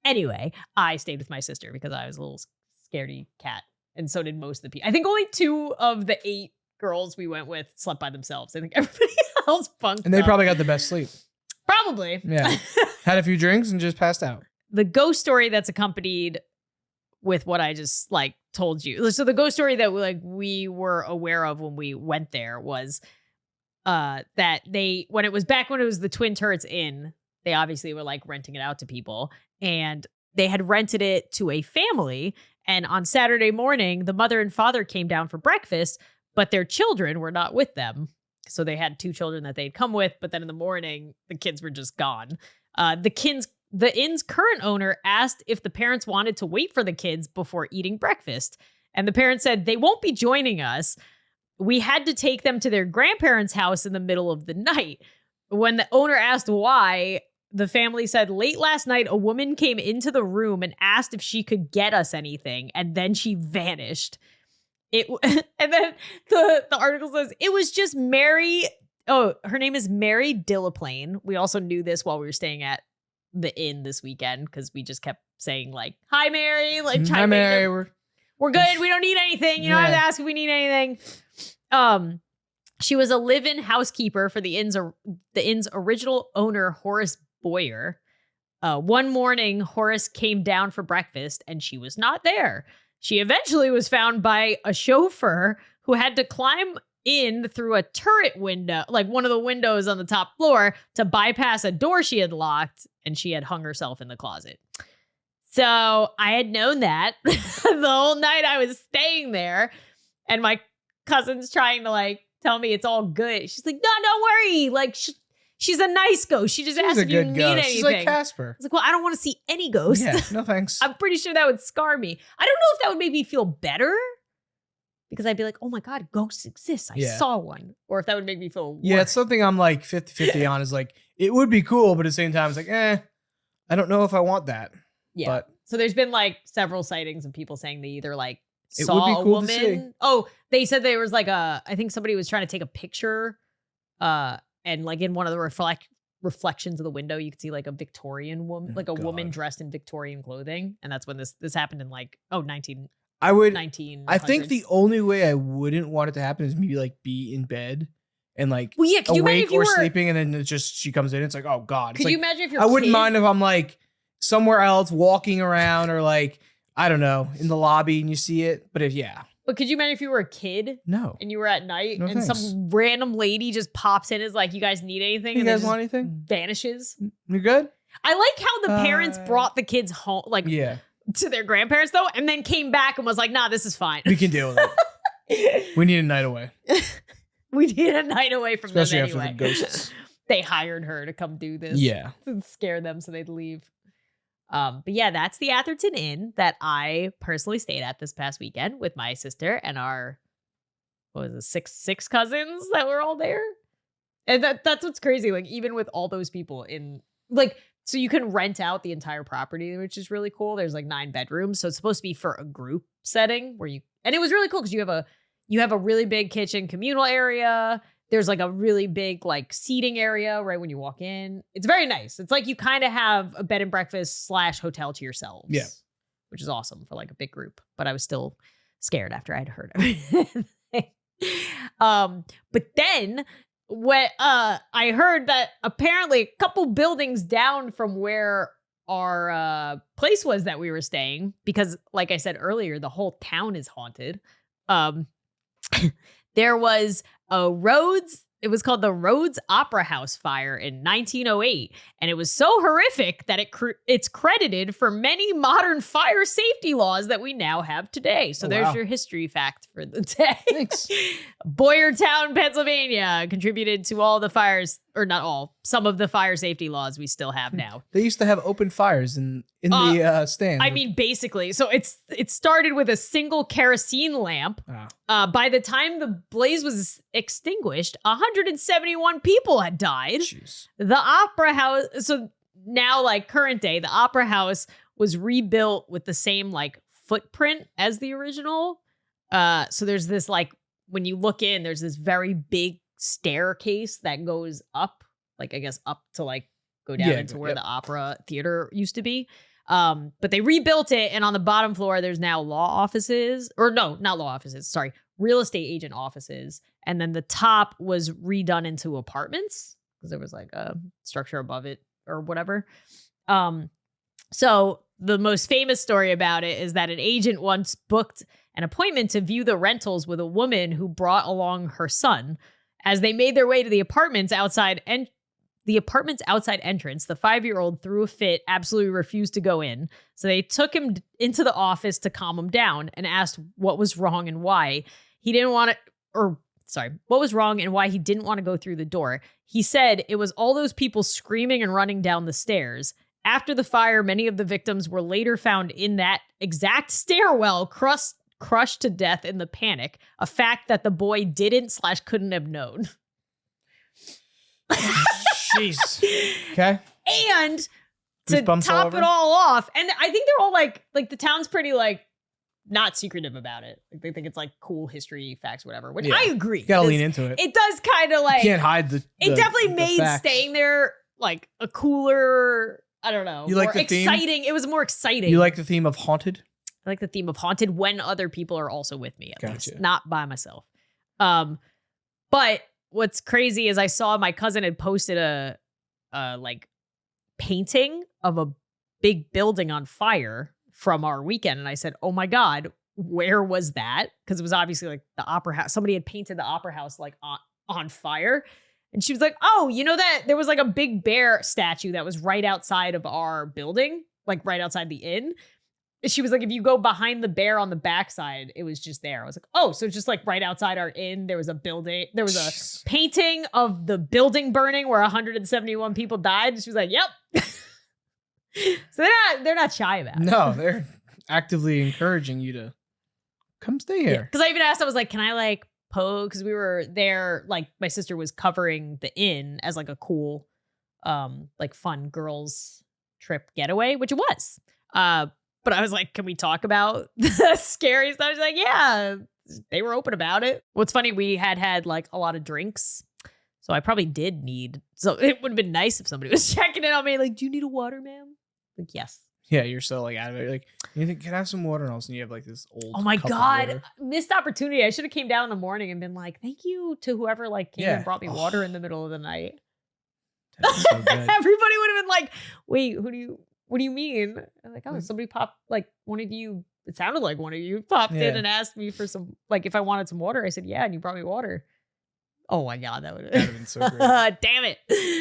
anyway, I stayed with my sister because I was a little scaredy cat. And so did most of the people. I think only 2 of the 8 girls we went with slept by themselves. I think everybody else bunked And they up. probably got the best sleep. Probably. Yeah. Had a few drinks and just passed out. The ghost story that's accompanied with what I just like told you. So the ghost story that we were aware of when we went there was that when it was the Twin Turrets Inn, they obviously were like renting it out to people, and they had rented it to a family. And on Saturday morning, the mother and father came down for breakfast, but their children were not with them. So they had 2 children that they'd come with, but then in the morning, the kids were just gone. The inn's current owner asked if the parents wanted to wait for the kids before eating breakfast. And the parents said, they won't be joining us. We had to take them to their grandparents' house in the middle of the night. When the owner asked why, the family said, late last night, a woman came into the room and asked if she could get us anything, and then she vanished. And then the article says, it was just Mary. Oh, her name is Mary Dillaplane. We also knew this while we were staying at the inn this weekend because we just kept saying like, hi, Mary. Like, hi, Mary. We're good. We don't need anything. You don't have to ask if we need anything. She was a live-in housekeeper for the inn's original owner, Horace Boyer. One morning, Horace came down for breakfast and she was not there. She eventually was found by a chauffeur who had to climb in through a turret window, like one of the windows on the top floor, to bypass a door she had locked, and she had hung herself in the closet. So I had known that the whole night I was staying there, and my cousin's trying to like tell me it's all good. She's like, no, don't worry. Like She's a nice ghost. She just asked if you need anything. She's like Casper. I was like, well, I don't want to see any ghosts. Yeah, no thanks. I'm pretty sure that would scar me. I don't know if that would make me feel better because I'd be like, oh my God, ghosts exist. I saw one. Or if that would make me feel worse. Yeah, it's something I'm like 50-50 on is like, it would be cool, but at the same time, it's like, I don't know if I want that. Yeah. But so there's been like several sightings of people saying they either like it saw would be a cool to see. woman. Oh, they said there was like I think somebody was trying to take a picture and like in one of the reflections of the window, you could see like a Victorian woman, like a woman dressed in Victorian clothing. And that's when this happened in like, 19. I think the only way I wouldn't want it to happen is maybe like be in bed and like awake or sleeping, and then it's just she comes in. It's like, oh God. Could you imagine if you're I wouldn't mind if I'm like somewhere else walking around or like, I don't know, in the lobby and you see it. But But could you imagine if you were a kid? No. And you were at night and thanks. some random lady just pops in, is like, you guys need anything? You guys want anything? Vanishes. You good? I like how the parents brought the kids home, like to their grandparents though, and then came back and was like, nah, this is fine. We can deal with it. We need a night away. We need a night away from especially them anyway. After the ghosts. They hired her to come do this. Yeah. To scare them so they'd leave. But yeah, that's the Atherton Inn that I personally stayed at this past weekend with my sister and our, what was it, six cousins that were all there. And that's what's crazy. Like, even with all those people in, like, so you can rent out the entire property, which is really cool. There's like 9 bedrooms. So it's supposed to be for a group setting and it was really cool because you have a really big kitchen communal area. There's like a really big like seating area right when you walk in. It's very nice. It's like you kind of have a bed and breakfast / hotel to yourselves. Yeah. Which is awesome for like a big group. But I was still scared after I'd heard everything. But then what I heard that apparently a couple buildings down from where our place was that we were staying, because like I said earlier, the whole town is haunted. There was it was called the Rhodes Opera House fire in 1908. And it was so horrific that it's credited for many modern fire safety laws that we now have today. So there's your history fact for the day. Thanks. Boyertown, Pennsylvania contributed to all the fires, or not all, some of the fire safety laws we still have now. They used to have open fires in the stand. I mean, basically. So it started with a single kerosene lamp. By the time the blaze was extinguished, 171 people had died. Jeez. The opera house, so now like current day, the opera house was rebuilt with the same like footprint as the original. So there's this like, when you look in, there's this very big staircase that goes up, like I guess up to like go down into where the opera theater used to be. But they rebuilt it, and on the bottom floor, there's now real estate agent offices. And then the top was redone into apartments because there was like a structure above it or whatever. So the most famous story about it is that an agent once booked an appointment to view the rentals with a woman who brought along her son. As they made their way to the apartment's outside entrance, the 5-year-old threw a fit, absolutely refused to go in. So they took him into the office to calm him down and asked what was wrong and why what was wrong and why he didn't want to go through the door. He said it was all those people screaming and running down the stairs. After the fire, many of the victims were later found in that exact stairwell, crushed to death in the panic, a fact that the boy didn't/couldn't have known. Jeez. Okay. And to top it all off, and I think they're all like the town's pretty like not secretive about it. Like they think it's like cool history facts, whatever. Which I agree. You gotta lean into it. It does kind of like, you can't hide it definitely made staying there like a cooler. I don't know. You like the exciting. Theme? It was more exciting. You like the theme of haunted? I like the theme of haunted when other people are also with me, at least, not by myself. But what's crazy is I saw my cousin had posted a like painting of a big building on fire from our weekend. And I said, oh my God, where was that? Because it was obviously like the opera house. Somebody had painted the opera house like on fire. And she was like, oh, you know that there was like a big bear statue that was right outside of our building, like right outside the inn. she was like, if you go behind the bear on the backside, it was just there. I was like, oh, so just like right outside our inn, there was a building, there was a painting of the building burning where 171 people died. And she was like, yep. So they're not shy about it. No, they're actively encouraging you to come stay here. Because I even asked, I was like, can I like pose? Because we were there, like my sister was covering the inn as like a cool, like fun girls trip getaway, which it was. But I was like, can we talk about the scary stuff? She's like, yeah, they were open about it. What's funny, we had like a lot of drinks. So I probably did need, so it would have been nice if somebody was checking in on me. Like, do you need a water, ma'am? Like, yes. Yeah, you're so like out of it. Like, you think, can I have some water? And all of a sudden you have like this old. Oh my cup of God. water. Missed opportunity. I should have came down in the morning and been like, thank you to whoever like came and brought me water in the middle of the night. That's so good. Everybody would have been like, wait, what do you mean? I'm like, oh, somebody popped, like one of you, it sounded like one of you popped in and asked me for some, like if I wanted some water. I said, yeah, and you brought me water. Oh my God, that would have been so great. Damn it.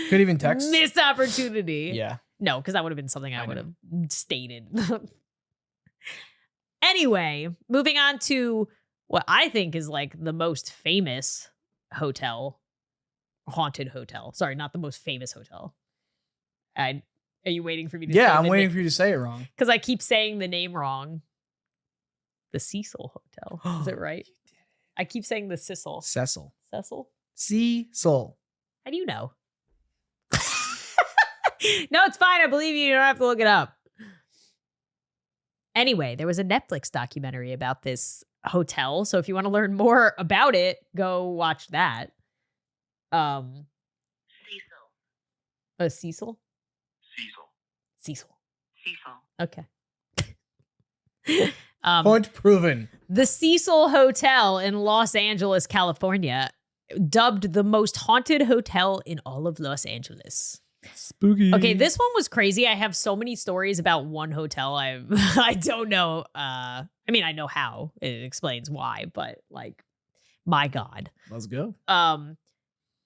Could even text. Missed opportunity. Yeah. No, because that would have been something I would have stated. Anyway, moving on to what I think is like the most famous hotel, haunted hotel. Sorry, not the most famous hotel. Are you waiting for me to say I'm waiting for you to say it wrong. Because I keep saying the name wrong. The Cecil Hotel. Is it right? I keep saying the Cecil. Cecil. Cecil? Cecil. How do you know? No, it's fine. I believe you. You don't have to look it up. Anyway, there was a Netflix documentary about this hotel. So if you want to learn more about it, go watch that. Cecil. Cecil? Cecil. Okay. Point proven. The Cecil Hotel in Los Angeles, California, dubbed the most haunted hotel in all of Los Angeles. Spooky. Okay, this one was crazy. I have so many stories about one hotel. I don't know. I mean, I know how. It explains why, but like, my God. Let's go. And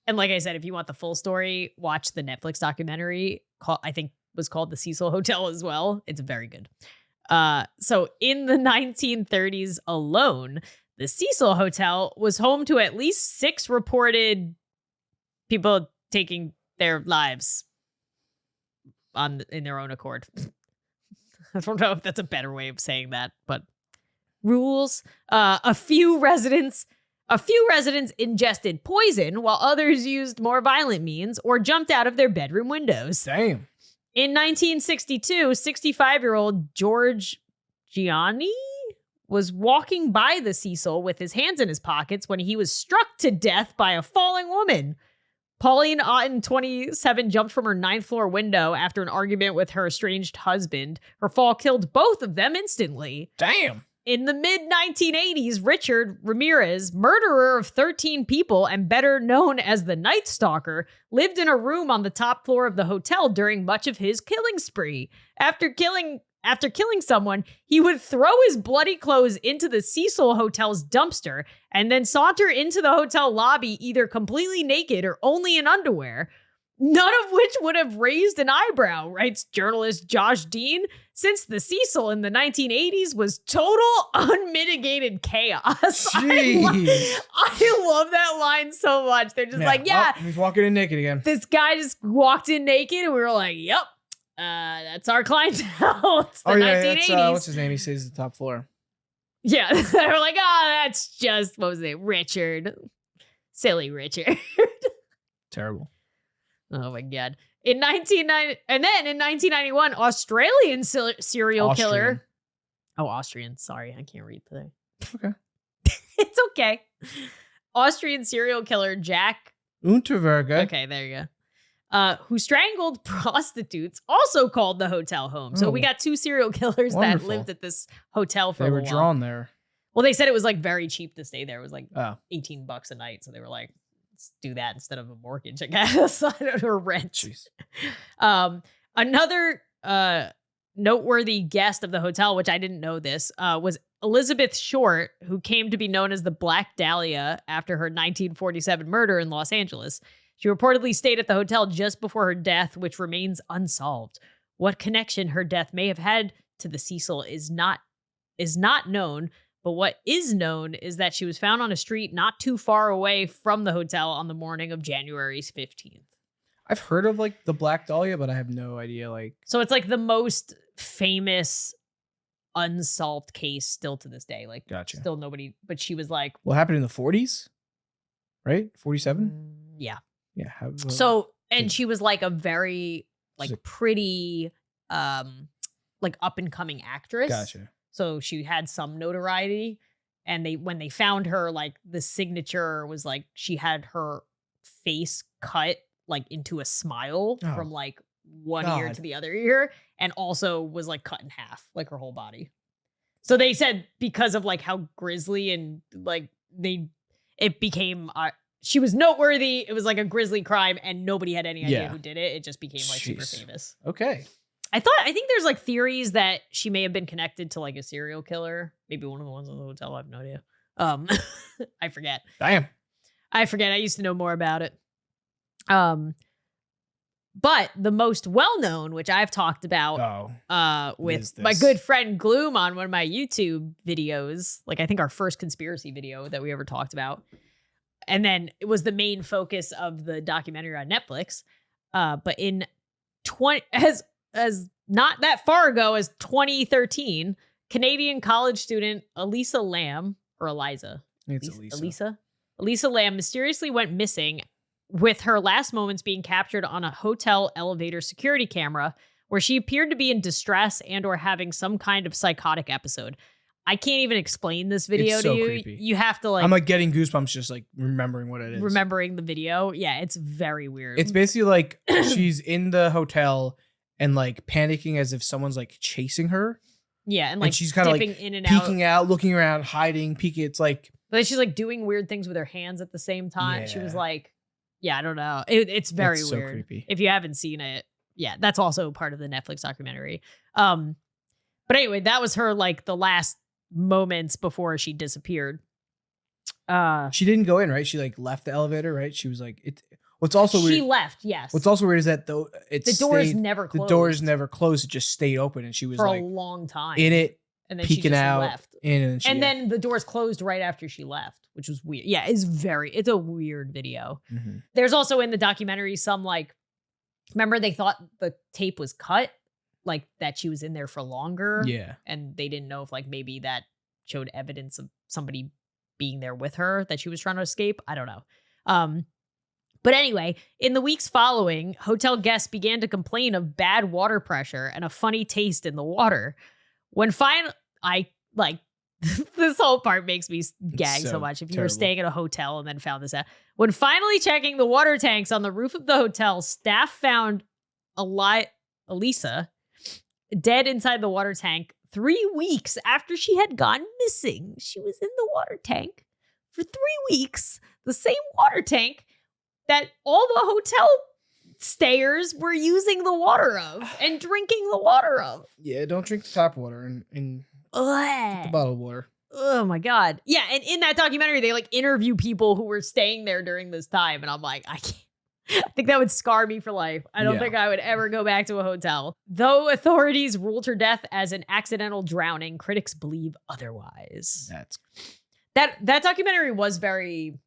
like I said, if you want the full story, watch the Netflix documentary. I think was called The Cecil Hotel as well. It's very good. So in the 1930s alone, the Cecil Hotel was home to at least 6 reported people taking their lives in their own accord. I don't know if that's a better way of saying that, but rules. A few residents ingested poison while others used more violent means or jumped out of their bedroom windows. Damn. In 1962, 65-year-old George Gianni was walking by the Cecil with his hands in his pockets when he was struck to death by a falling woman. Pauline Otten, 27, jumped from her 9th floor window after an argument with her estranged husband. Her fall killed both of them instantly. Damn. In the mid-1980s, Richard Ramirez, murderer of 13 people and better known as the Night Stalker, lived in a room on the top floor of the hotel during much of his killing spree. After killing someone, he would throw his bloody clothes into the Cecil Hotel's dumpster and then saunter into the hotel lobby either completely naked or only in underwear. None of which would have raised an eyebrow, writes journalist Josh Dean, since the Cecil in the 1980s was total unmitigated chaos. I love that line so much. They're just like, yeah. Oh, he's walking in naked again. This guy just walked in naked and we were like, yep, that's our clientele. It's the 1980s. That's, what's his name? He says the top floor. Yeah, they were like, that's just, what was it? Richard. Silly Richard. Terrible. Oh my God. In 1991, Australian serial killer. Oh, Austrian. Sorry, I can't read today. Okay. It's okay. Austrian serial killer Jack Unterweger. Okay, there you go. Who strangled prostitutes, also called the hotel home. So we got 2 serial killers that lived at this hotel for a while. They were drawn there. Well, they said it was like very cheap to stay there. It was like $18 a night. So they were like, let's do that instead of a mortgage, I guess, or rent. Jeez. Another noteworthy guest of the hotel, which I didn't know this, was Elizabeth Short, who came to be known as the Black Dahlia after her 1947 murder in Los Angeles. She reportedly stayed at the hotel just before her death, which remains unsolved. What connection her death may have had to the Cecil is not known. But what is known is that she was found on a street not too far away from the hotel on the morning of January 15th. I've heard of like the Black Dahlia, but I have no idea. Like, so it's like the most famous unsolved case still to this day. Like, gotcha. Still nobody. But she was like, what happened in the 40s? Right, 47. Yeah. Yeah. So, and she was like a very like pretty like up and coming actress. Gotcha. So she had some notoriety, and when they found her, like the signature was like she had her face cut like into a smile from like one ear to the other ear, and also was like cut in half, like her whole body. So they said because of like how grisly and like it became she was noteworthy. It was like a grisly crime, and nobody had any idea who did it. It just became like super famous. Okay. I think there's like theories that she may have been connected to like a serial killer. Maybe one of the ones in the hotel. I have no idea. I forget. Damn. I forget. I used to know more about it. But the most well-known, which I've talked about with my good friend Gloom on one of my YouTube videos, like I think our first conspiracy video that we ever talked about. And then it was the main focus of the documentary on Netflix. But in as not that far ago as 2013, Canadian college student Elisa Lam, or Eliza. It's Elisa. Elisa Lam mysteriously went missing, with her last moments being captured on a hotel elevator security camera where she appeared to be in distress and or having some kind of psychotic episode. I can't even explain this video to you. Creepy. You have to like... I'm like getting goosebumps just like remembering what it is. Remembering the video. Yeah, it's very weird. It's basically like she's in the hotel and like panicking as if someone's like chasing her. Yeah, and like she's kind of like in and peeking out, looking around, hiding, peeking. It's like... But then she's like doing weird things with her hands at the same time. Yeah. She was like... Yeah, I don't know. It's very weird. So creepy. If you haven't seen it, yeah, that's also part of the Netflix documentary. But anyway, that was her like the last moments before she disappeared. She didn't go in, right? She like left the elevator, right? She was like, what's also weird. She left, yes. What's also weird is that though the doors never closed. The doors never closed. It just stayed open, and she was for like a long time in it, and then peeking she just out, left. And then the doors closed right after she left, which was weird. Yeah, it's a weird video. Mm-hmm. There's also in the documentary some like, remember they thought the tape was cut, like that she was in there for longer. Yeah, and they didn't know if like maybe that showed evidence of somebody being there with her that she was trying to escape. I don't know. But anyway, in the weeks following, hotel guests began to complain of bad water pressure and a funny taste in the water. When this whole part makes me gag so much. If you were staying at a hotel and then found this out. When finally checking the water tanks on the roof of the hotel, staff found Elisa dead inside the water tank 3 weeks after she had gone missing. She was in the water tank for 3 weeks, the same water tank that all the hotel stayers were using the water of and drinking the water of. Yeah, don't drink the tap water and the bottled water. Oh my God. Yeah, and in that documentary, they like interview people who were staying there during this time, and I'm like, I can't. I think that would scar me for life. I don't think I would ever go back to a hotel. Though authorities ruled her death as an accidental drowning, critics believe otherwise. That documentary was very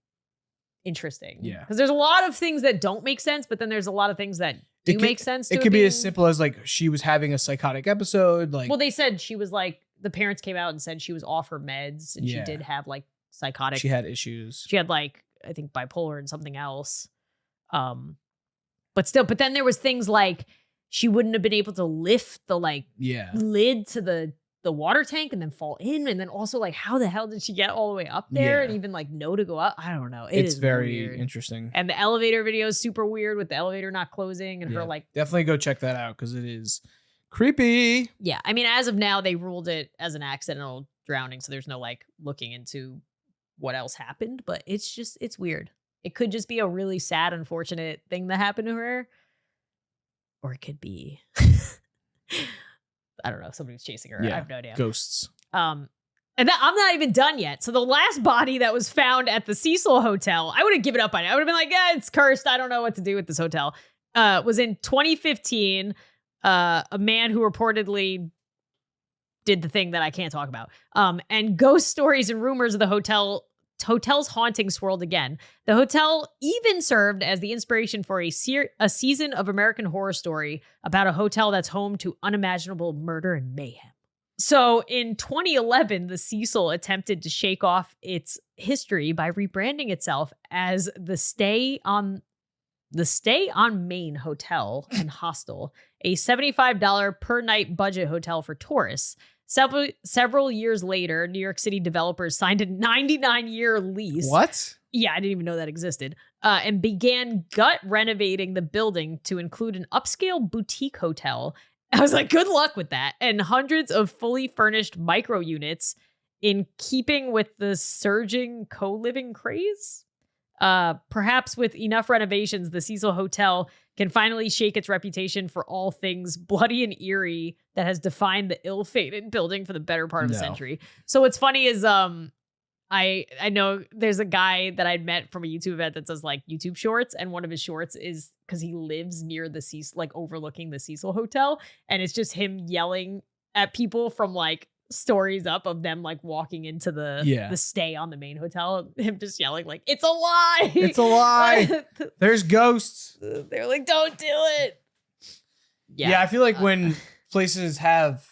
interesting. Yeah. Because there's a lot of things that don't make sense, but then there's a lot of things that do make sense. It could be as simple as like she was having a psychotic episode. Like, well, they said she was like, the parents came out and said she was off her meds and she did have like psychotic. She had issues. She had like, I think bipolar and something else. But then there was things like she wouldn't have been able to lift the like lid to the water tank and then fall in, and then also like how the hell did she get all the way up there and even like know to go up? I don't know. It's very weird. Interesting. And the elevator video is super weird with the elevator not closing and her like definitely go check that out because it is creepy. Yeah, I mean, as of now they ruled it as an accidental drowning, so there's no like looking into what else happened, but it's weird. It could just be a really sad, unfortunate thing that happened to her. Or it could be, I don't know, somebody was chasing her. I have no idea. Ghosts. And I'm not even done yet. So the last body that was found at the Cecil Hotel, I would have given up on it. I would have been like, it's cursed. I don't know what to do with this hotel. Was in 2015. A man who reportedly did the thing that I can't talk about. And ghost stories and rumors of the hotel's haunting swirled again. The hotel even served as the inspiration for a season of American Horror Story about a hotel that's home to unimaginable murder and mayhem. So in 2011, the Cecil attempted to shake off its history by rebranding itself as the Stay on Main Hotel and Hostel, a $75 per night budget hotel for tourists. Several years later, New York City developers signed a 99-year lease. What? Yeah, I didn't even know that existed. And began gut renovating the building to include an upscale boutique hotel. I was like, good luck with that. And hundreds of fully furnished micro units in keeping with the surging co-living craze. Perhaps with enough renovations, the Cecil Hotel can finally shake its reputation for all things bloody and eerie that has defined the ill-fated building for the better part of a century. So what's funny is I know there's a guy that I'd met from a YouTube event that does like YouTube shorts, and one of his shorts is because he lives near the Cecil, like overlooking the Cecil Hotel, and it's just him yelling at people from like stories up of them like walking into the stay on the main hotel, him just yelling like, it's a lie, it's a lie, there's ghosts. They're like, don't do it. Yeah, I feel like when places have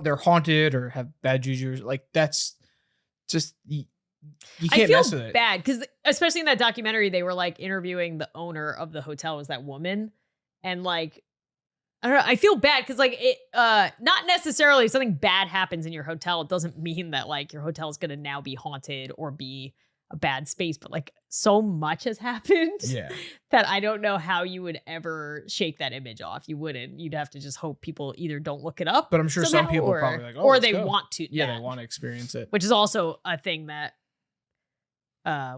they're haunted or have bad juju, like that's just you can't mess with it. Bad because especially in that documentary, they were like interviewing the owner of the hotel, was that woman, and like I don't know, I feel bad because like it not necessarily if something bad happens in your hotel, it doesn't mean that like your hotel is gonna now be haunted or be a bad space, but like so much has happened that I don't know how you would ever shake that image off. You wouldn't. You'd have to just hope people either don't look it up, but I'm sure some people are probably like, oh, or they want to. Yeah, they want to experience it, which is also a thing that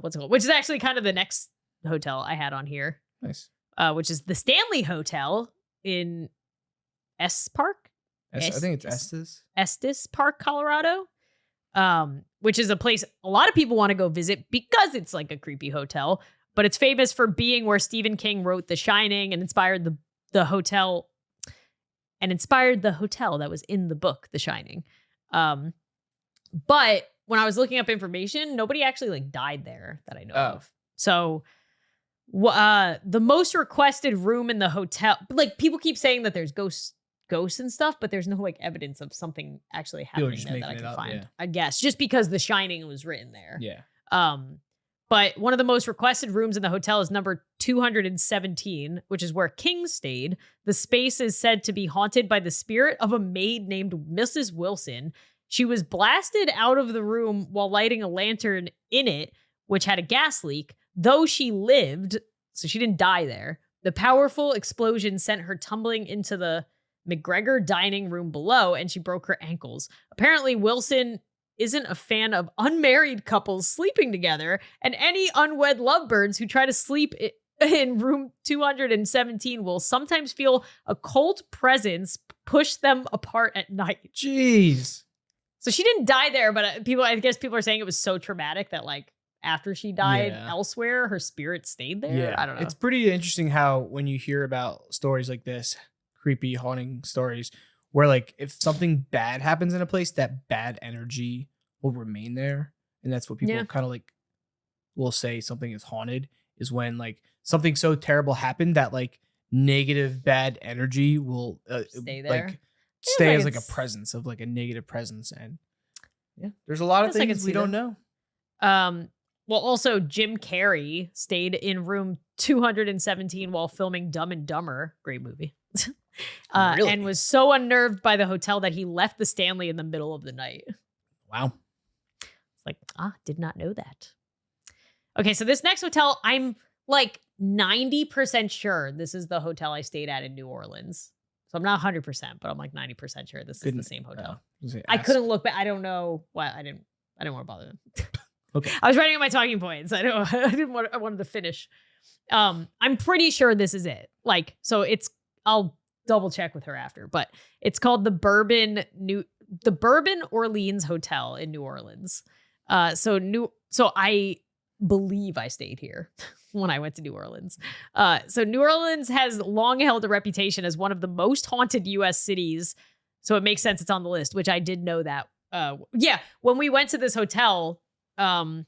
what's it called? Which is actually kind of the next hotel I had on here. Nice. Which is the Stanley Hotel in Park. I think it's Estes Park, Colorado. Which is a place a lot of people want to go visit because it's like a creepy hotel, but it's famous for being where Stephen King wrote The Shining and inspired the hotel that was in the book The Shining. But when I was looking up information, nobody actually like died there that I know of. So the most requested room in the hotel, like people keep saying that there's ghosts and stuff, but there's no like evidence of something actually happening there that I can find. I guess just because The Shining was written there. Yeah. But one of the most requested rooms in the hotel is number 217, which is where King stayed. The space is said to be haunted by the spirit of a maid named Mrs. Wilson. She was blasted out of the room while lighting a lantern in it, which had a gas leak. Though she lived, so she didn't die there, the powerful explosion sent her tumbling into the McGregor dining room below, and she broke her ankles. Apparently, Wilson isn't a fan of unmarried couples sleeping together, and any unwed lovebirds who try to sleep in room 217 will sometimes feel a cold presence push them apart at night. Jeez. So she didn't die there, but I guess people are saying it was so traumatic that like after she died elsewhere, her spirit stayed there. Yeah. I don't know. It's pretty interesting how when you hear about stories like this, creepy haunting stories, where like if something bad happens in a place, that bad energy will remain there, and that's what people kind of like will say something is haunted, is when like something so terrible happened that like negative bad energy will stay there, like stay as like a presence of like a negative presence. And there's a lot of things we don't know. Well, also Jim Carrey stayed in room 217 while filming Dumb and Dumber, great movie. Really? And was so unnerved by the hotel that he left the Stanley in the middle of the night. Wow. It's like, did not know that. Okay, so this next hotel, I'm like 90% sure this is the hotel I stayed at in New Orleans. So I'm not 100%, but I'm like 90% sure this is the same hotel. I couldn't look back. I don't know why. I didn't want to bother them. Okay. I was writing out my talking points. I wanted to finish. I'm pretty sure this is it. Like, so I'll double check with her after, but it's called the Bourbon Orleans Hotel in New Orleans. So I believe I stayed here when I went to New Orleans. So New Orleans has long held a reputation as one of the most haunted U.S. cities, So it makes sense it's on the list, which I did know that. When we went to this hotel, in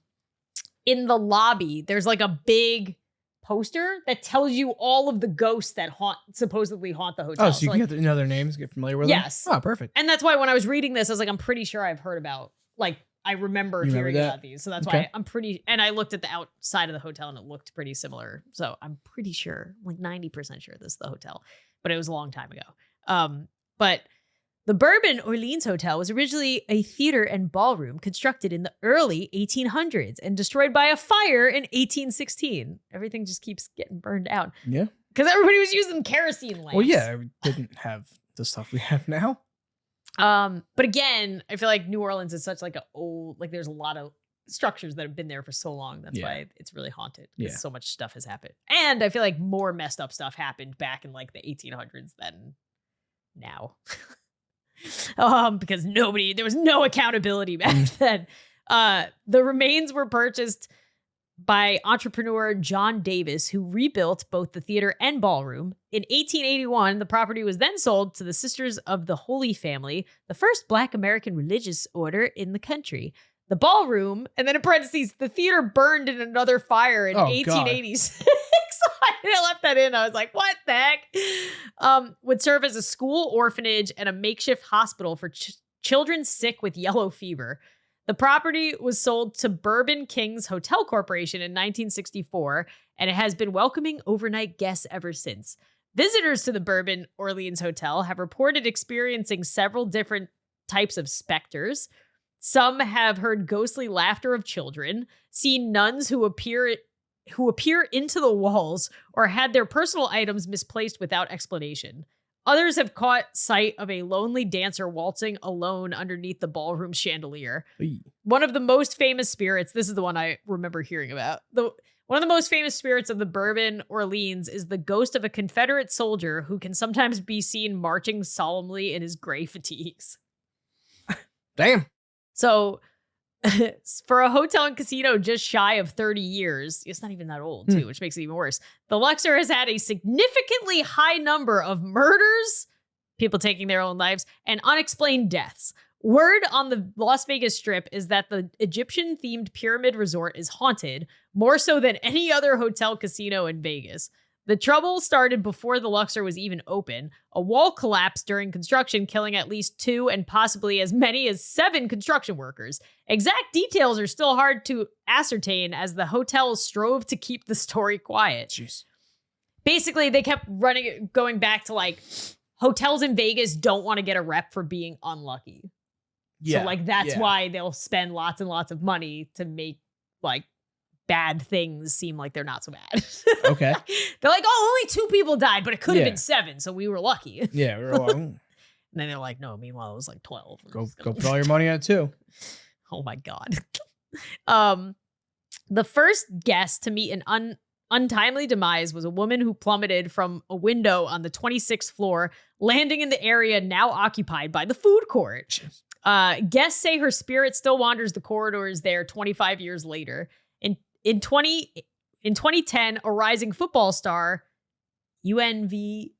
the lobby, there's like a big poster that tells you all of the ghosts that supposedly haunt the hotel. Oh, so you can get to know their names, get familiar with them? Yes. Oh, perfect. And that's why when I was reading this, I was like, I'm pretty sure I've heard about, like, I remember hearing about these. So that's why I'm pretty, and I looked at the outside of the hotel and it looked pretty similar. So I'm pretty sure, like 90% sure this is the hotel, but it was a long time ago. But the Bourbon Orleans Hotel was originally a theater and ballroom constructed in the early 1800s and destroyed by a fire in 1816. Everything just keeps getting burned out. Yeah. Because everybody was using kerosene lamps. Well, yeah, we didn't have the stuff we have now. But again, I feel like New Orleans is such like an old, like there's a lot of structures that have been there for so long. That's why it's really haunted. Because so much stuff has happened. And I feel like more messed up stuff happened back in like the 1800s than now. Because there was no accountability back then. The remains were purchased by entrepreneur John Davis, who rebuilt both the theater and ballroom. In 1881, the property was then sold to the Sisters of the Holy Family, the first Black American religious order in the country. The ballroom, and then in parentheses, the theater burned in another fire in 1886. I left that in. I was like, what the heck? Would serve as a school, orphanage, and a makeshift hospital for children sick with yellow fever. The property was sold to Bourbon Kings Hotel Corporation in 1964, and it has been welcoming overnight guests ever since. Visitors to the Bourbon Orleans Hotel have reported experiencing several different types of specters. Some have heard ghostly laughter of children, seen nuns who appear into the walls, or had their personal items misplaced without explanation. Others have caught sight of a lonely dancer waltzing alone underneath the ballroom chandelier. One of the most famous spirits, this is the one I remember hearing about. One of the most famous spirits of the Bourbon Orleans is the ghost of a Confederate soldier who can sometimes be seen marching solemnly in his gray fatigues. Damn. So for a hotel and casino just shy of 30 years, it's not even that old too, which makes it even worse. The Luxor has had a significantly high number of murders, people taking their own lives, and unexplained deaths. Word on the Las Vegas Strip is that the Egyptian-themed Pyramid Resort is haunted, more so than any other hotel casino in Vegas. The trouble started before the Luxor was even open. A wall collapsed during construction, killing at least 2 and possibly as many as 7 construction workers. Exact details are still hard to ascertain as the hotel strove to keep the story quiet. Jeez. Basically, they kept going back to like, hotels in Vegas don't want to get a rep for being unlucky. Yeah. So like, that's why they'll spend lots and lots of money to make like bad things seem like they're not so bad. Okay. They're like, oh, only 2 people died, but it could have been 7, so we were lucky. Yeah, we were like, and then they're like, no, meanwhile, it was like 12. Go put all your money on it too. Oh my God. The first guest to meet an untimely demise was a woman who plummeted from a window on the 26th floor, landing in the area now occupied by the food court. Guests say her spirit still wanders the corridors there 25 years later. In 2010, a rising football star, UNLV's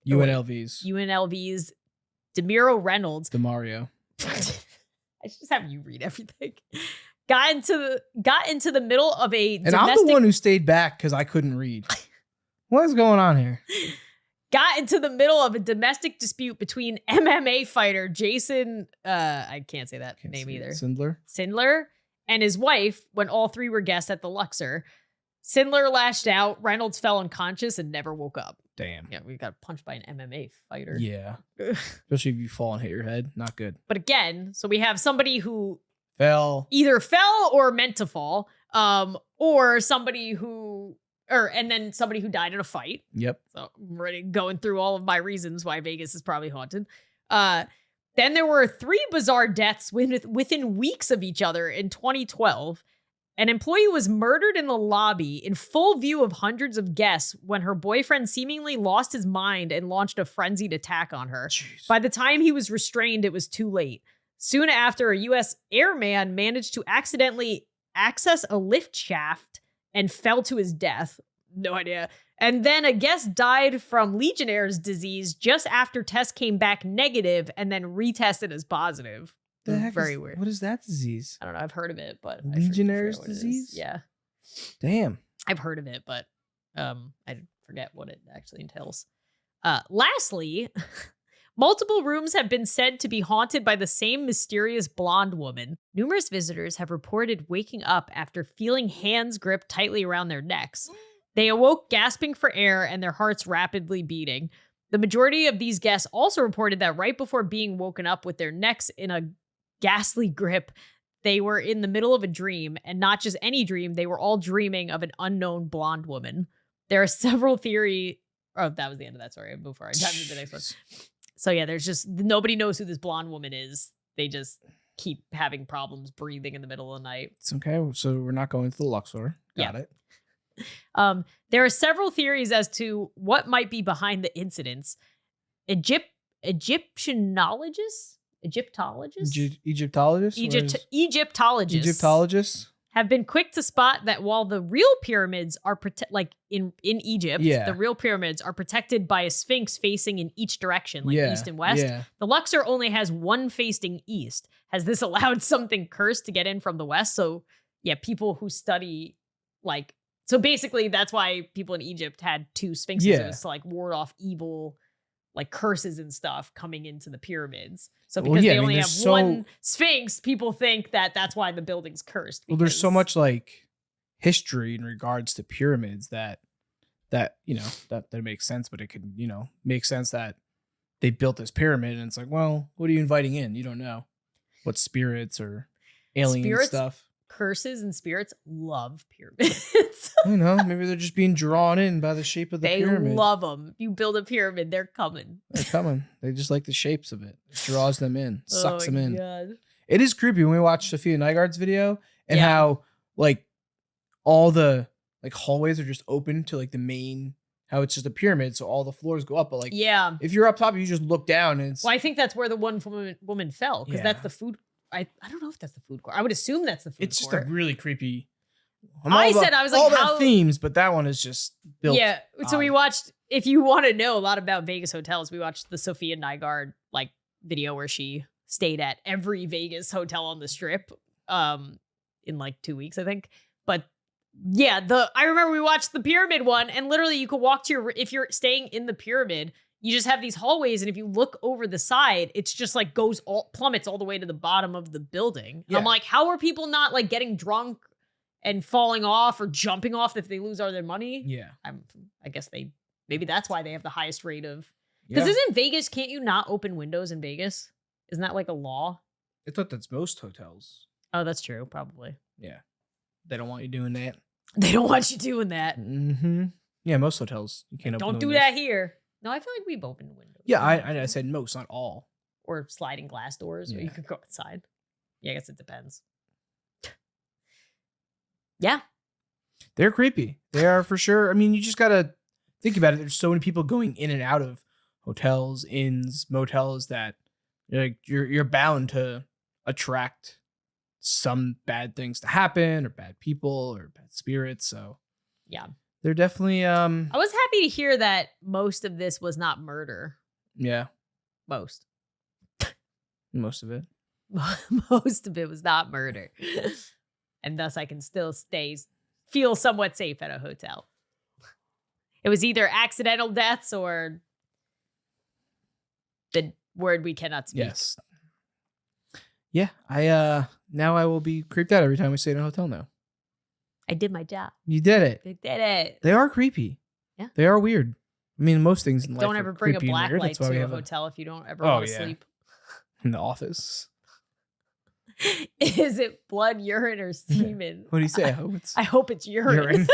DeMiro Reynolds. DeMario. I should just have you read everything. Got into the middle of a and I'm the one who stayed back because I couldn't read. What is going on here? Got into the middle of a domestic dispute between MMA fighter Jason, I can't say that name either. Sindler and his wife when all 3 were guests at the Luxor. Sindler lashed out. Reynolds fell unconscious and never woke up. Damn. Yeah, we got punched by an MMA fighter. Yeah. Especially if you fall and hit your head. Not good. But again, so we have somebody who either fell or meant to fall, or somebody who, and then somebody who died in a fight. Yep. So I'm already going through all of my reasons why Vegas is probably haunted. Then there were 3 bizarre deaths within weeks of each other in 2012. An employee was murdered in the lobby in full view of hundreds of guests when her boyfriend seemingly lost his mind and launched a frenzied attack on her. Jeez. By the time he was restrained, it was too late. Soon after, a U.S. airman managed to accidentally access a lift shaft and fell to his death. No idea. And then a guest died from Legionnaire's disease just after tests came back negative and then retested as positive. Very weird. What is that disease? I don't know. I've heard of it, but Legionnaire's disease? Yeah. Damn. I've heard of it, but I forget what it actually entails. Lastly, multiple rooms have been said to be haunted by the same mysterious blonde woman. Numerous visitors have reported waking up after feeling hands grip tightly around their necks. They awoke gasping for air and their hearts rapidly beating. The majority of these guests also reported that right before being woken up with their necks in a ghastly grip, they were in the middle of a dream, and not just any dream, they were all dreaming of an unknown blonde woman. There are several theories. Oh, that was the end of that story before I dive into the next one. So yeah, there's just, nobody knows who this blonde woman is. They just keep having problems breathing in the middle of the night. It's okay. So we're not going to the Luxor. Got it. There are several theories as to what might be behind the incidents. Egyptologists have been quick to spot that while the real pyramids are in Egypt, the real pyramids are protected by a sphinx facing in each direction, east and west. Yeah. The Luxor only has one facing east. Has this allowed something cursed to get in from the west? So yeah, people who study so basically that's why people in Egypt had two sphinxes. It was to ward off evil curses and stuff coming into the pyramids. So because they only have one sphinx, people think that that's why the building's cursed. Well, there's so much history in regards to pyramids that makes sense, but it could, make sense that they built this pyramid and it's well, what are you inviting in? You don't know what spirits or alien stuff. Curses and spirits love pyramids. Maybe they're just being drawn in by the shape of the pyramid. They love them. You build a pyramid, they're coming. They're coming. They just like the shapes of it. It draws them in, sucks them in. God. It is creepy when we watch Sophia Nygaard's video and how all the hallways are just open to the main, how it's just a pyramid, so all the floors go up. But if you're up top, you just look down and it's. Well, I think that's where the one woman fell because that's the food. I don't know if that's the food court. I would assume that's the food court. It's just a really creepy. I was all about themes, but that one is just built. Yeah. So we watched, if you want to know a lot about Vegas hotels, we watched the Sophia Nygaard video where she stayed at every Vegas hotel on the Strip in 2 weeks, I think. But yeah, I remember we watched the pyramid one, and literally you could walk to if you're staying in the pyramid, you just have these hallways, and if you look over the side, it's just plummets all the way to the bottom of the building. Yeah. I'm how are people not getting drunk and falling off or jumping off if they lose all their money? Yeah. I guess maybe that's why they have the highest rate of, because isn't Vegas, can't you not open windows in Vegas? Isn't that a law? I thought that's most hotels. Oh, that's true. Probably. Yeah. They don't want you doing that. They don't want you doing that. Mm-hmm. Yeah, most hotels. You can't open Don't do that here. No, I feel we've opened windows. Yeah, I said most, not all. Or sliding glass doors where you could go outside. Yeah, I guess it depends. Yeah. They're creepy. They are for sure. I mean, you just got to think about it. There's so many people going in and out of hotels, inns, motels that you're bound to attract some bad things to happen or bad people or bad spirits. So yeah. They're definitely I was happy to hear that most of this was not murder. Yeah. Most of it. Most of it was not murder. And thus I can still feel somewhat safe at a hotel. It was either accidental deaths or the word we cannot speak. Yes. Yeah, now I will be creeped out every time we stay in a hotel now. I did my job. You did it. I did it. They are creepy. Yeah. They are weird. I mean, most things in life don't ever bring a black light to a hotel if you don't ever want to sleep. In the office. Is it blood, urine, or semen? What do you say? I hope it's urine.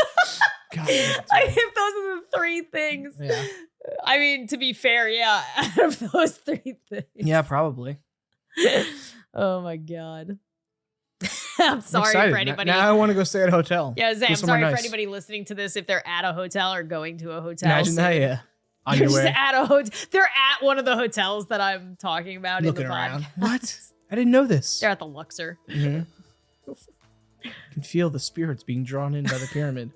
God, if those are the three things. Yeah. I mean, to be fair, yeah. Out of those three things. Yeah, probably. Oh my God. I'm sorry for anybody. Now I want to go stay at a hotel. Yeah, I'm sorry for anybody listening to this if they're at a hotel or going to a hotel. Imagine that, yeah. On your way. At a hotel. They're at one of the hotels that I'm talking about. Looking in the around. What? I didn't know this. They're at the Luxor. Mm-hmm. You can feel the spirits being drawn in by the pyramid.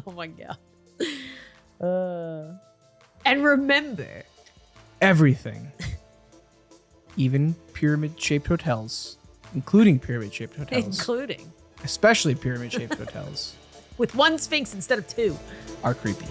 Oh my God. And remember, everything, even pyramid-shaped hotels, including pyramid-shaped hotels, especially pyramid-shaped hotels, with one sphinx instead of two, are creepy.